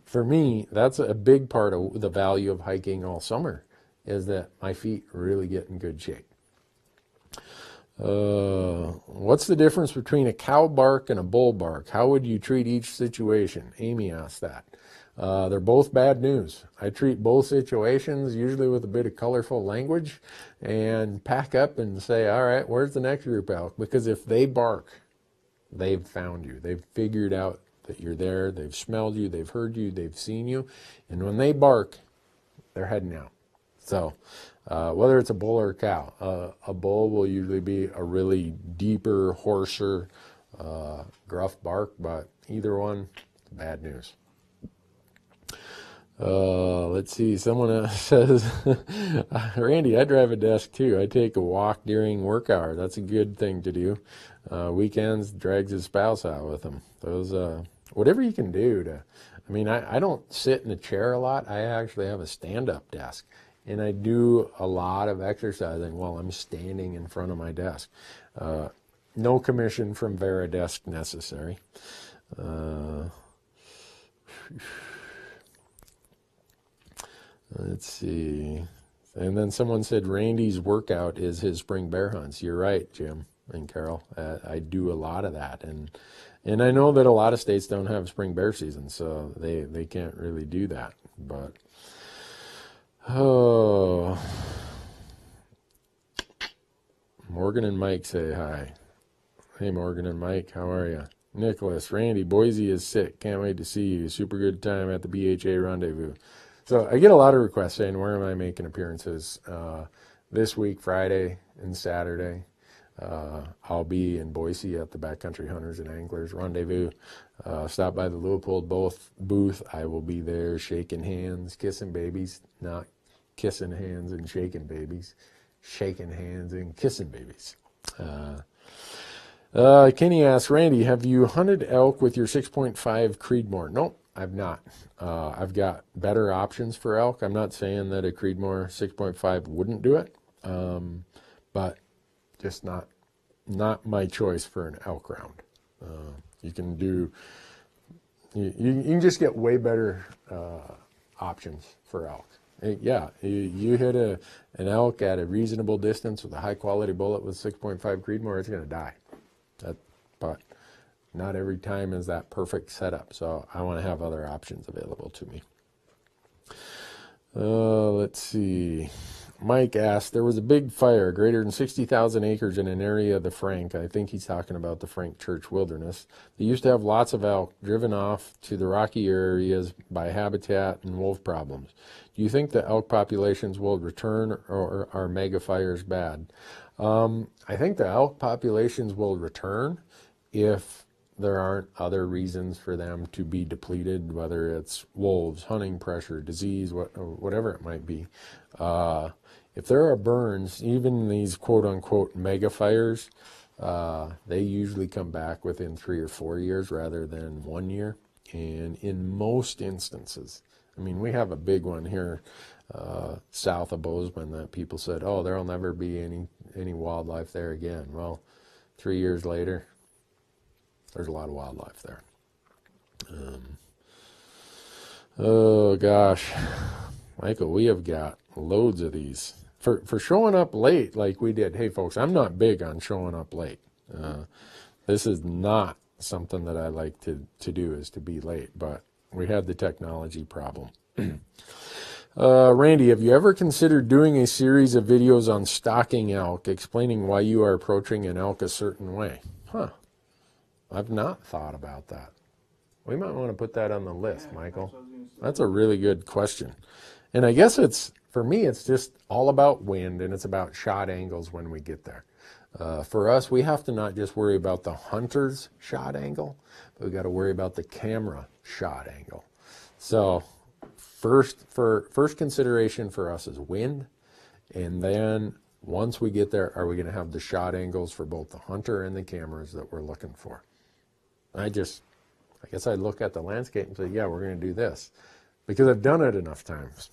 For me, that's a big part of the value of hiking all summer, is that my feet really get in good shape. What's the difference between a cow bark and a bull bark? How would you treat each situation? Amy asked that. They're both bad news. I treat both situations usually with a bit of colorful language and pack up and say, all right, where's the next group elk? Because if they bark, they've found you. They've figured out that you're there. They've smelled you. They've heard you. They've seen you. And when they bark, they're heading out. So whether it's a bull or a cow, a bull will usually be a really deeper, hoarser, gruff bark, but either one, bad news. Let's see. Someone else says, Randy, I drive a desk too. I take a walk during work hour. That's a good thing to do. Weekends, drags his spouse out with him. Those, whatever you can do to, I don't sit in a chair a lot. I actually have a stand-up desk, and I do a lot of exercising while I'm standing in front of my desk. No commission from Veridesk necessary. Let's see. And then someone said Randy's workout is his spring bear hunts. You're right, Jim and Carol. I do a lot of that. And I know that a lot of states don't have spring bear season, so they can't really do that. But, Morgan and Mike say hi. Hey, Morgan and Mike, how are you? Nicholas, Randy, Boise is sick. Can't wait to see you. Super good time at the BHA rendezvous. So I get a lot of requests saying, where am I making appearances? This week, Friday and Saturday. I'll be in Boise at the Backcountry Hunters and Anglers Rendezvous. Stop by the Leopold booth. I will be there shaking hands, kissing babies, not kissing hands and shaking babies, shaking hands and kissing babies. Kenny asks, Randy, have you hunted elk with your 6.5 Creedmoor? Nope, I've not. I've got better options for elk. I'm not saying that a Creedmoor 6.5 wouldn't do it, but just not my choice for an elk round. You can do, you can just get way better options for elk. You hit an elk at a reasonable distance with a high quality bullet with 6.5 Creedmoor, it's going to die. But not every time is that perfect setup, so I want to have other options available to me. Let's see. Mike asked, there was a big fire, greater than 60,000 acres in an area of the Frank. I think he's talking about the Frank Church Wilderness. They used to have lots of elk driven off to the rocky areas by habitat and wolf problems. Do you think the elk populations will return, or are mega fires bad? I think the elk populations will return if there aren't other reasons for them to be depleted, whether it's wolves, hunting pressure, disease, whatever it might be. If there are burns, even these quote-unquote mega fires, they usually come back within 3 or 4 years rather than 1 year. And in most instances, I mean, we have a big one here south of Bozeman that people said, oh, there'll never be any wildlife there again. Well, 3 years later, there's a lot of wildlife there. Oh gosh, Michael, we have got loads of these for showing up late like we did. Hey folks, I'm not big on showing up late. This is not something that I like to do, is to be late, but we had the technology problem. Randy, have you ever considered doing a series of videos on stalking elk, explaining why you are approaching an elk a certain way? I've not thought about that. We might want to put that on the list, Michael. That's a really good question. And I guess for me, it's just all about wind, and it's about shot angles when we get there. For us, we have to not just worry about the hunter's shot angle, but we got to worry about the camera shot angle. So first consideration for us is wind, and then once we get there, are we going to have the shot angles for both the hunter and the cameras that we're looking for? I guess I'd look at the landscape and say, yeah, we're going to do this, because I've done it enough times.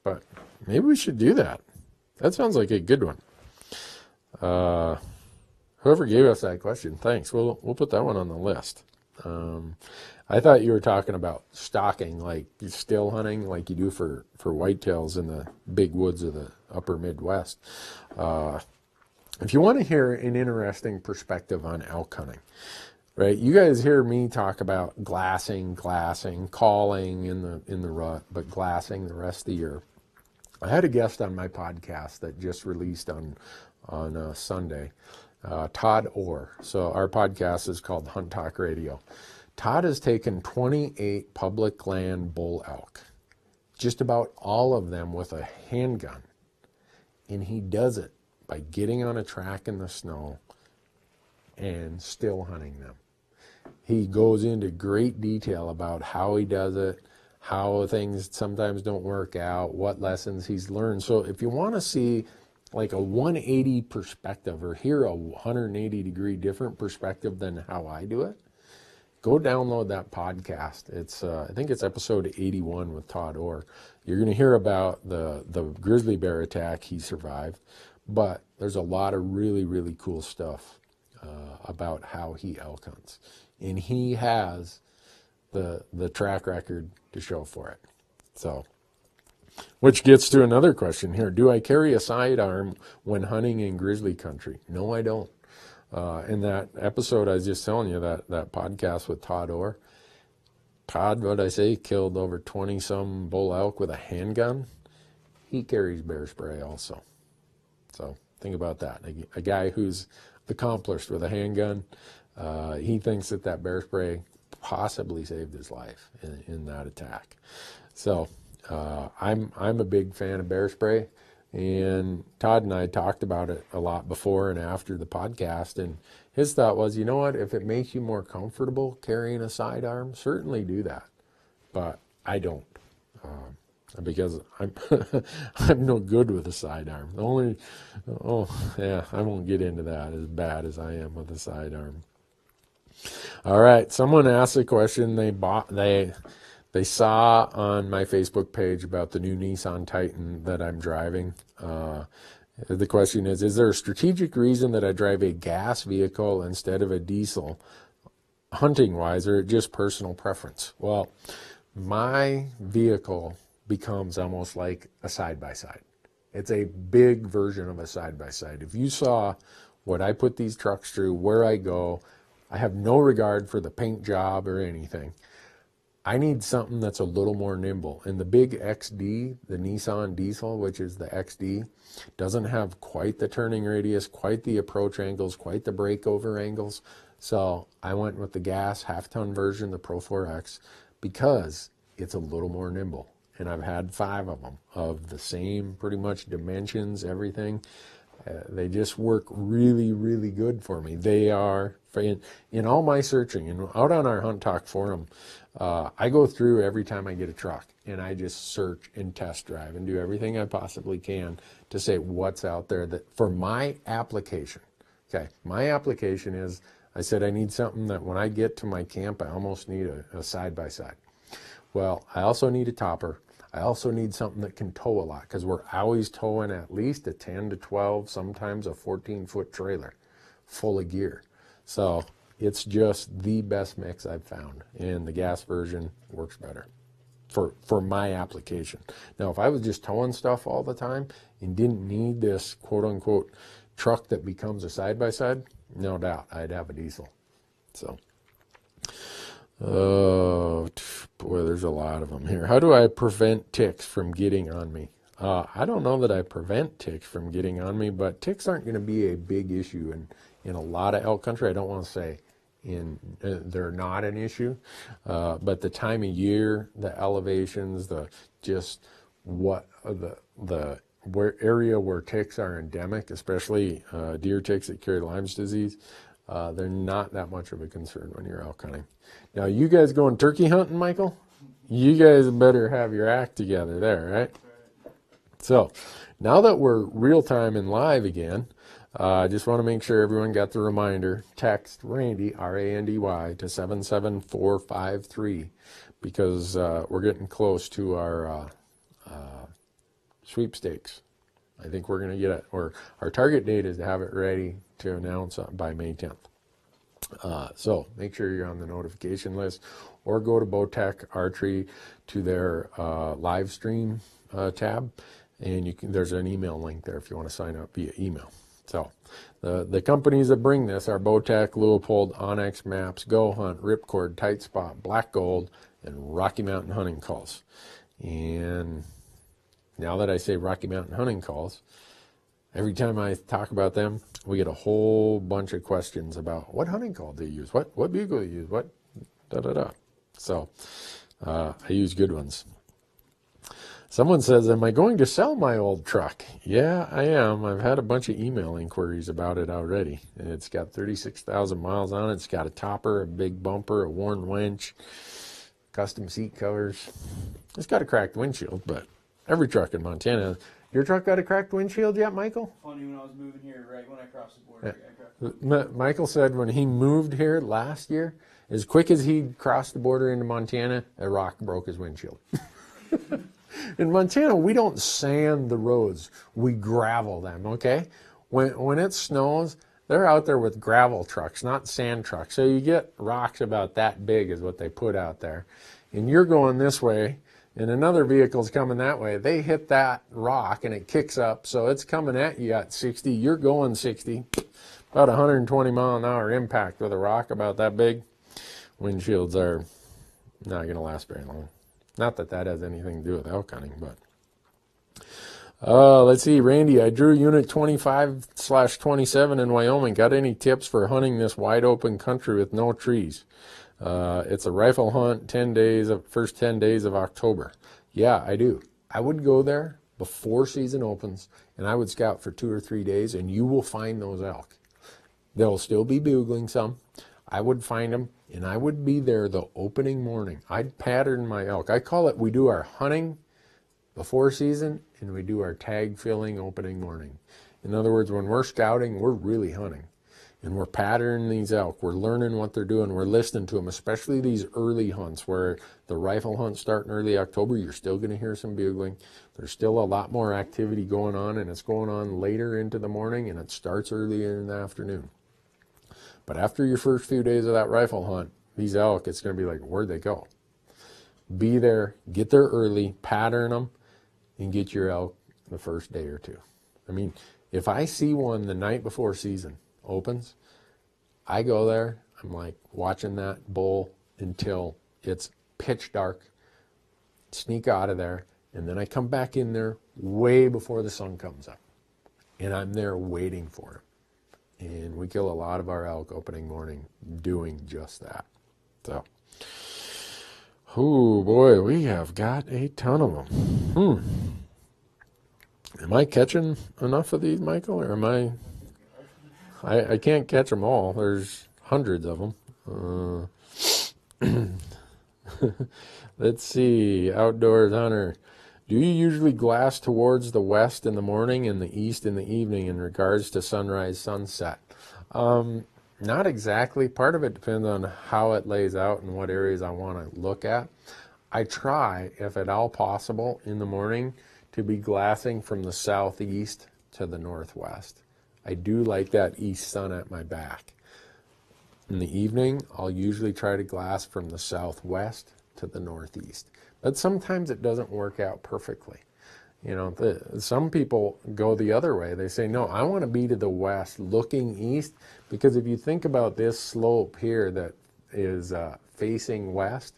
But maybe we should do that. That sounds like a good one. Whoever gave us that question, thanks. We'll put that one on the list. I thought you were talking about stalking, like still hunting, like you do for whitetails in the big woods of the upper Midwest. If you want to hear an interesting perspective on elk hunting, right? You guys hear me talk about glassing, calling in the rut, but glassing the rest of the year. I had a guest on my podcast that just released on Sunday, Todd Orr. So our podcast is called Hunt Talk Radio. Todd has taken 28 public land bull elk, just about all of them with a handgun, and he does it by getting on a track in the snow and still hunting them. He goes into great detail about how he does it, how things sometimes don't work out, what lessons he's learned. So if you want to see like a 180 perspective, or hear a 180 degree different perspective than how I do it, go download that podcast. It's I think it's episode 81 with Todd Orr. You're going to hear about the grizzly bear attack he survived, but there's a lot of really, really cool stuff about how he elk hunts. And he has the track record to show for it. So, which gets to another question here. Do I carry a sidearm when hunting in grizzly country? No, I don't. In that episode I was just telling you, that podcast with Todd Orr, Todd, what'd I say, killed over 20-some bull elk with a handgun. He carries bear spray also. So think about that. A guy who's accomplished with a handgun. He thinks that bear spray possibly saved his life in that attack. So I'm a big fan of bear spray, and Todd and I talked about it a lot before and after the podcast, and his thought was, you know what, if it makes you more comfortable carrying a sidearm, certainly do that. But I don't, because I'm I'm no good with a sidearm. I won't get into that, as bad as I am with a sidearm. All right, someone asked a question they saw on my Facebook page about the new Nissan Titan that I'm driving. The question is there a strategic reason that I drive a gas vehicle instead of a diesel, hunting-wise, or just personal preference? Well, my vehicle becomes almost like a side-by-side. It's a big version of a side-by-side. If you saw what I put these trucks through, where I go, I have no regard for the paint job or anything. I need something that's a little more nimble. And the big XD, the Nissan diesel, which is the XD, doesn't have quite the turning radius, quite the approach angles, quite the breakover angles. So I went with the gas half-ton version, the Pro 4X, because it's a little more nimble. And I've had 5 of them of the same pretty much dimensions, everything. They just work really, really good for me. They are, in all my searching, and out on our Hunt Talk forum, I go through every time I get a truck, and I just search and test drive and do everything I possibly can to say what's out there that for my application. Okay, my application is, I said I need something that when I get to my camp, I almost need a side-by-side. Well, I also need a topper. I also need something that can tow a lot, because we're always towing at least a 10 to 12, sometimes a 14-foot trailer full of gear. So it's just the best mix I've found, and the gas version works better for my application. Now, if I was just towing stuff all the time and didn't need this quote-unquote truck that becomes a side-by-side, no doubt I'd have a diesel. So... oh, boy, there's a lot of them here. How do I prevent ticks from getting on me? I don't know that I prevent ticks from getting on me, but ticks aren't going to be a big issue in a lot of elk country. I don't want to say they're not an issue, but the time of year, the elevations, the area where ticks are endemic, especially deer ticks that carry Lyme's disease, they're not that much of a concern when you're elk hunting. Now, you guys going turkey hunting, Michael? You guys better have your act together there, right? So, now that we're real-time and live again, I just want to make sure everyone got the reminder. Text Randy, R-A-N-D-Y, to 77453, because we're getting close to our sweepstakes. I think we're going to get it, or our target date is to have it ready to announce by May 10th. So make sure you're on the notification list, or go to Bowtech Archery to their live stream tab, and there's an email link there if you want to sign up via email. So the companies that bring this are Bowtech, Leupold, Onyx Maps, Go Hunt, Ripcord, Tight Spot, Black Gold, and Rocky Mountain Hunting Calls. And now that I say Rocky Mountain Hunting Calls, every time I talk about them, we get a whole bunch of questions about what hunting call do you use, what bugle do you use, what da-da-da. So I use good ones. Someone says, am I going to sell my old truck? Yeah, I am. I've had a bunch of email inquiries about it already. It's got 36,000 miles on it. It's got a topper, a big bumper, a worn winch, custom seat covers. It's got a cracked windshield, but every truck in Montana. Your truck got a cracked windshield yet, Michael? Funny, when I was moving here, right when I crossed the border, Michael said when he moved here last year, as quick as he crossed the border into Montana, a rock broke his windshield. In Montana, we don't sand the roads. We gravel them, okay? When it snows, they're out there with gravel trucks, not sand trucks. So you get rocks about that big is what they put out there. And you're going this way, and another vehicle's coming that way. They hit that rock, and it kicks up, so it's coming at you at 60. You're going 60. About 120 mile an hour impact with a rock about that big. Windshields are not going to last very long. Not that that has anything to do with elk hunting, but Let's see, Randy, I drew unit 25/27 in Wyoming. Got any tips for hunting this wide open country with no trees? It's a rifle hunt, first 10 days of October. Yeah, I do. I would go there before season opens, and I would scout for 2 or 3 days, and you will find those elk. They'll still be bugling some. I would find them, and I would be there the opening morning. I'd pattern my elk. I call it, we do our hunting before season, and we do our tag filling opening morning. In other words, when we're scouting, we're really hunting. And we're patterning these elk. We're learning what they're doing. We're listening to them, especially these early hunts where the rifle hunts start in early October. You're still going to hear some bugling. There's still a lot more activity going on, and it's going on later into the morning, and it starts earlier in the afternoon. But after your first few days of that rifle hunt, these elk, it's going to be like, where'd they go? Be there, get there early, pattern them, and get your elk the first day or two. I mean, if I see one the night before season opens, I go there, I'm like watching that bull until it's pitch dark, sneak out of there, and then I come back in there way before the sun comes up. And I'm there waiting for him. And we kill a lot of our elk opening morning doing just that. So, oh boy, we have got a ton of them. Am I catching enough of these, Michael, or am I can't catch them all. There's hundreds of them. Let's see. Outdoors hunter. Do you usually glass towards the west in the morning and the east in the evening in regards to sunrise, sunset? Not exactly. Part of it depends on how it lays out and what areas I want to look at. I try, if at all possible, in the morning to be glassing from the southeast to the northwest. I do like that east sun at my back. In the evening, I'll usually try to glass from the southwest to the northeast. But sometimes it doesn't work out perfectly. You know, some people go the other way. They say, no, I want to be to the west looking east, because if you think about this slope here that is facing west,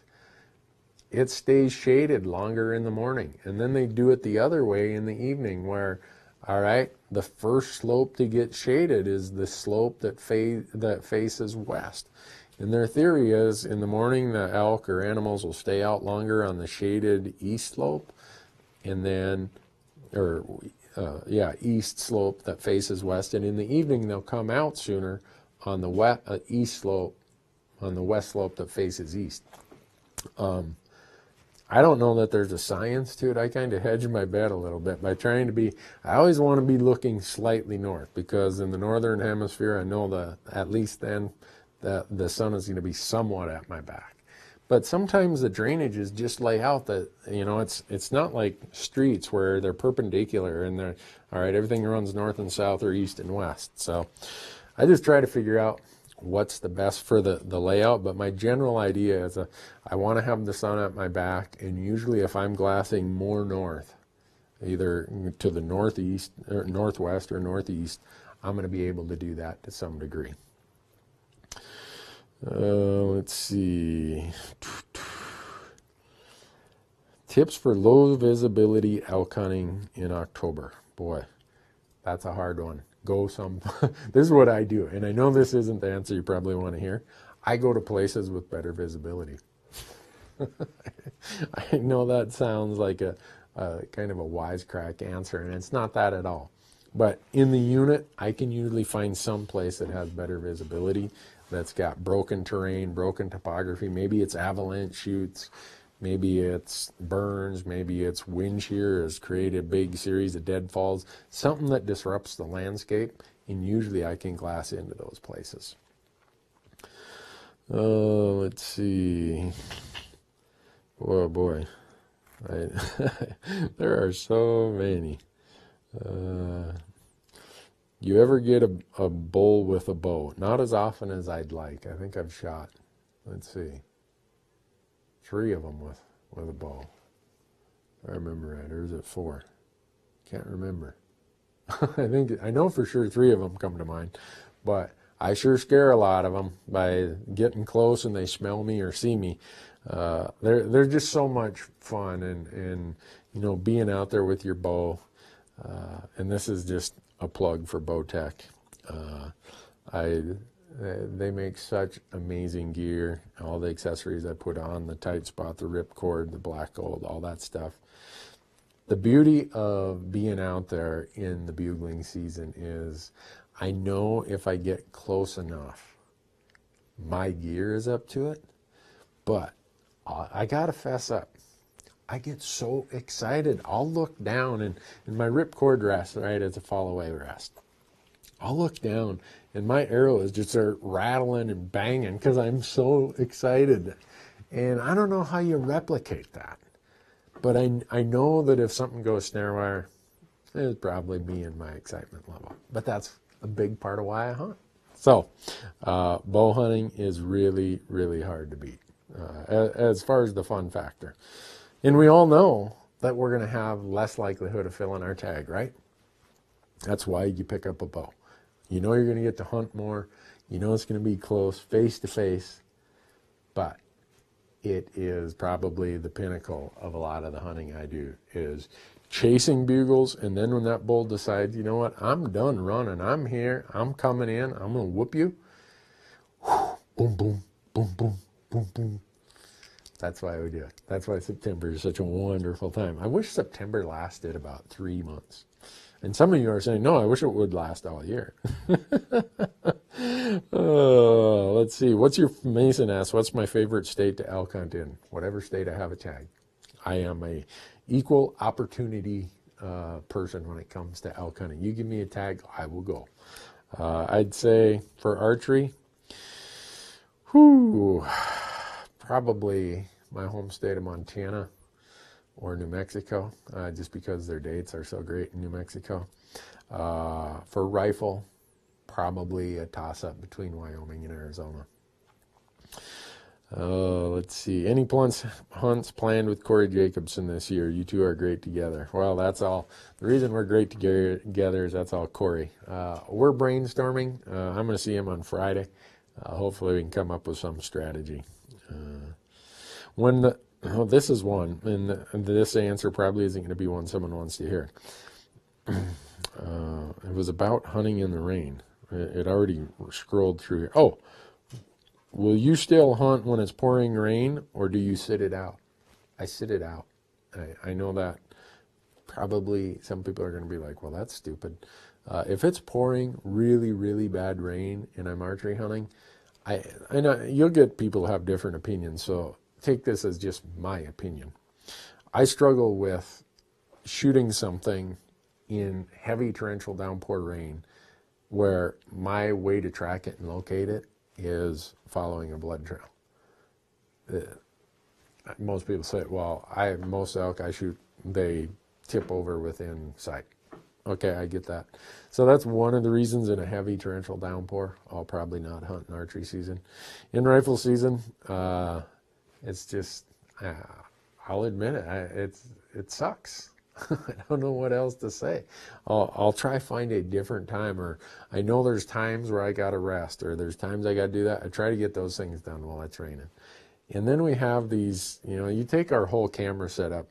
it stays shaded longer in the morning. And then they do it the other way in the evening where, all right, the first slope to get shaded is the slope that faces west. And their theory is in the morning the elk or animals will stay out longer on the shaded east slope, and then, east slope that faces west. And in the evening they'll come out sooner on the east slope, on the west slope that faces east. I don't know that there's a science to it. I kind of hedge my bet a little bit by trying to be, I always want to be looking slightly north, because in the northern hemisphere, I know that at least then that the sun is going to be somewhat at my back. But sometimes the drainages just lay out that, you know, it's not like streets where they're perpendicular and they're, all right, everything runs north and south or east and west. So I just try to figure out what's the best for the layout, but my general idea is I want to have the sun at my back, and usually if I'm glassing more north, either to the northeast or northwest or northeast, I'm going to be able to do that to some degree. Let's see. Tips for low visibility elk hunting in October. Boy, that's a hard one. This is what I do, and I know this isn't the answer you probably want to hear. I go to places with better visibility. I know that sounds like a kind of a wisecrack answer, and it's not that at all. But in the unit, I can usually find some place that has better visibility, that's got broken terrain, broken topography. Maybe it's avalanche chutes, maybe it's burns, maybe it's wind shear has created a big series of deadfalls, something that disrupts the landscape, and usually I can glass into those places. Let's see. Oh boy. There are so many. You ever get a bull with a bow? Not as often as I'd like. I think I've shot, let's see, 3 of them with a bow. If I remember right, or is it 4? Can't remember. I know for sure 3 of them come to mind, but I sure scare a lot of them by getting close and they smell me or see me. They're just so much fun, and you know, being out there with your bow. And this is just a plug for Bowtech. They make such amazing gear. All the accessories I put on, the tight spot, the ripcord, the black gold, all that stuff. The beauty of being out there in the bugling season is I know if I get close enough, my gear is up to it. But I gotta fess up. I get so excited. I'll look down and my ripcord rest, right, it's a fall away rest. I'll look down and my arrow is just start rattling and banging because I'm so excited. And I don't know how you replicate that. But I know that if something goes snare wire, it's probably me and my excitement level. But that's a big part of why I hunt. So bow hunting is really, really hard to beat as far as the fun factor. And we all know that we're going to have less likelihood of filling our tag, right? That's why you pick up a bow. You know you're going to get to hunt more. You know it's going to be close, face to face. But it is probably the pinnacle of a lot of the hunting I do is chasing bugles. And then when that bull decides, you know what, I'm done running. I'm here. I'm coming in. I'm going to whoop you. Whew, boom, boom, boom, boom, boom, boom. That's why we do it. That's why September is such a wonderful time. I wish September lasted about 3 months. And some of you are saying, no, I wish it would last all year. Let's see. Mason asks, what's my favorite state to elk hunt in? Whatever state I have a tag. I am a equal opportunity person when it comes to elk hunting. You give me a tag, I will go. I'd say for archery, probably my home state of Montana or New Mexico, just because their dates are so great in New Mexico. For rifle, probably a toss-up between Wyoming and Arizona. Let's see. Any hunts planned with Corey Jacobson this year? You two are great together. Well, that's all. The reason we're great together is that's all Corey. We're brainstorming. I'm going to see him on Friday. Hopefully we can come up with some strategy. This is one, and this answer probably isn't going to be one someone wants to hear. It was about hunting in the rain. It already scrolled through here. Oh, will you still hunt when it's pouring rain, or do you sit it out? I sit it out. I know that probably some people are going to be like, well, that's stupid. If it's pouring really, really bad rain and I'm archery hunting, I know you'll get people who have different opinions, so take this as just my opinion. I struggle with shooting something in heavy torrential downpour rain where my way to track it and locate it is following a blood trail. Most people say, well, most elk I shoot, they tip over within sight. Okay, I get that. So that's one of the reasons in a heavy torrential downpour, I'll probably not hunt in archery season. In rifle season, it's just, I'll admit it, it sucks. I don't know what else to say. I'll try find a different time, or I know there's times where I got to rest, or there's times I got to do that. I try to get those things done while it's raining. And then we have these, you take our whole camera setup.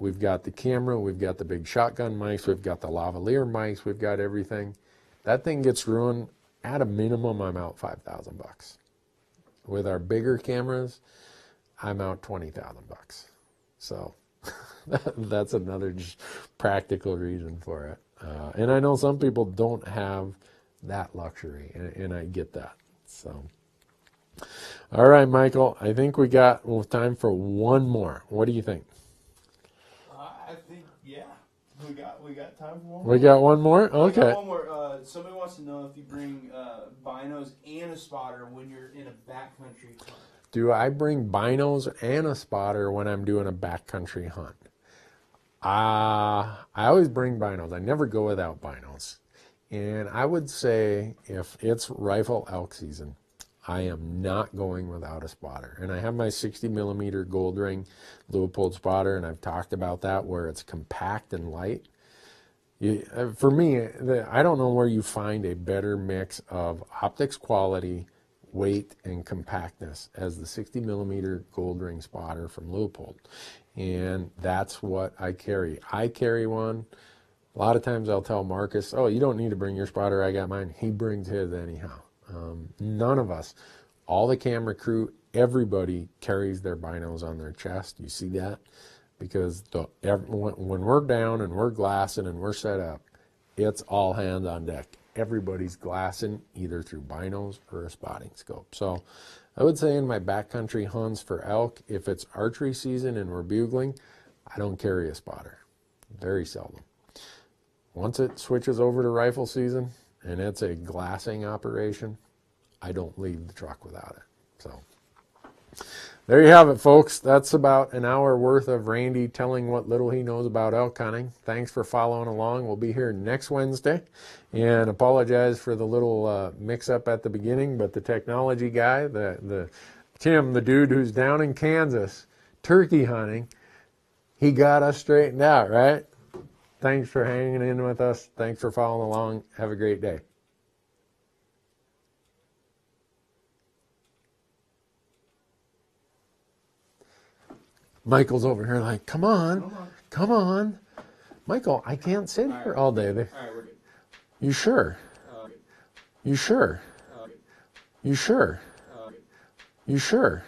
We've got the camera, we've got the big shotgun mics, we've got the lavalier mics, we've got everything. That thing gets ruined. At a minimum, I'm out $5,000. With our bigger cameras, I'm out $20,000. So that's another just practical reason for it. And I know some people don't have that luxury, and I get that. So, all right, Michael, I think we got time for one more. What do you think? I think, yeah. We got time for one more. We got one more? Okay. I got one more. Somebody wants to know if you bring binos and a spotter when you're in a backcountry hunt. Do I bring binos and a spotter when I'm doing a backcountry hunt? I always bring binos. I never go without binos. And I would say if it's rifle elk season, I am not going without a spotter. And I have my 60 millimeter gold ring Leupold spotter, and I've talked about that where it's compact and light. For me, I don't know where you find a better mix of optics quality, weight, and compactness as the 60 millimeter gold ring spotter from Leupold. And that's what I carry. I carry one A lot of times I'll tell Marcus, oh, you don't need to bring your spotter, I got mine. He brings his anyhow. None of us, all the camera crew, everybody carries their binos on their chest. You see that? Because when we're down and we're glassing and we're set up, it's all hands on deck. Everybody's glassing either through binos or a spotting scope. So I would say in my backcountry hunts for elk, if it's archery season and we're bugling, I don't carry a spotter. Very seldom. Once it switches over to rifle season and it's a glassing operation, I don't leave the truck without it. So there you have it, folks. That's about an hour worth of Randy telling what little he knows about elk hunting. Thanks for following along. We'll be here next Wednesday. And apologize for the little mix-up at the beginning, but the technology guy, the Tim, the dude who's down in Kansas, turkey hunting, he got us straightened out, right? Thanks for hanging in with us. Thanks for following along. Have a great day. Michael's over here like, come on, come on. Michael, I can't sit here all day. All right, we're good. You sure? You sure? You sure? You sure?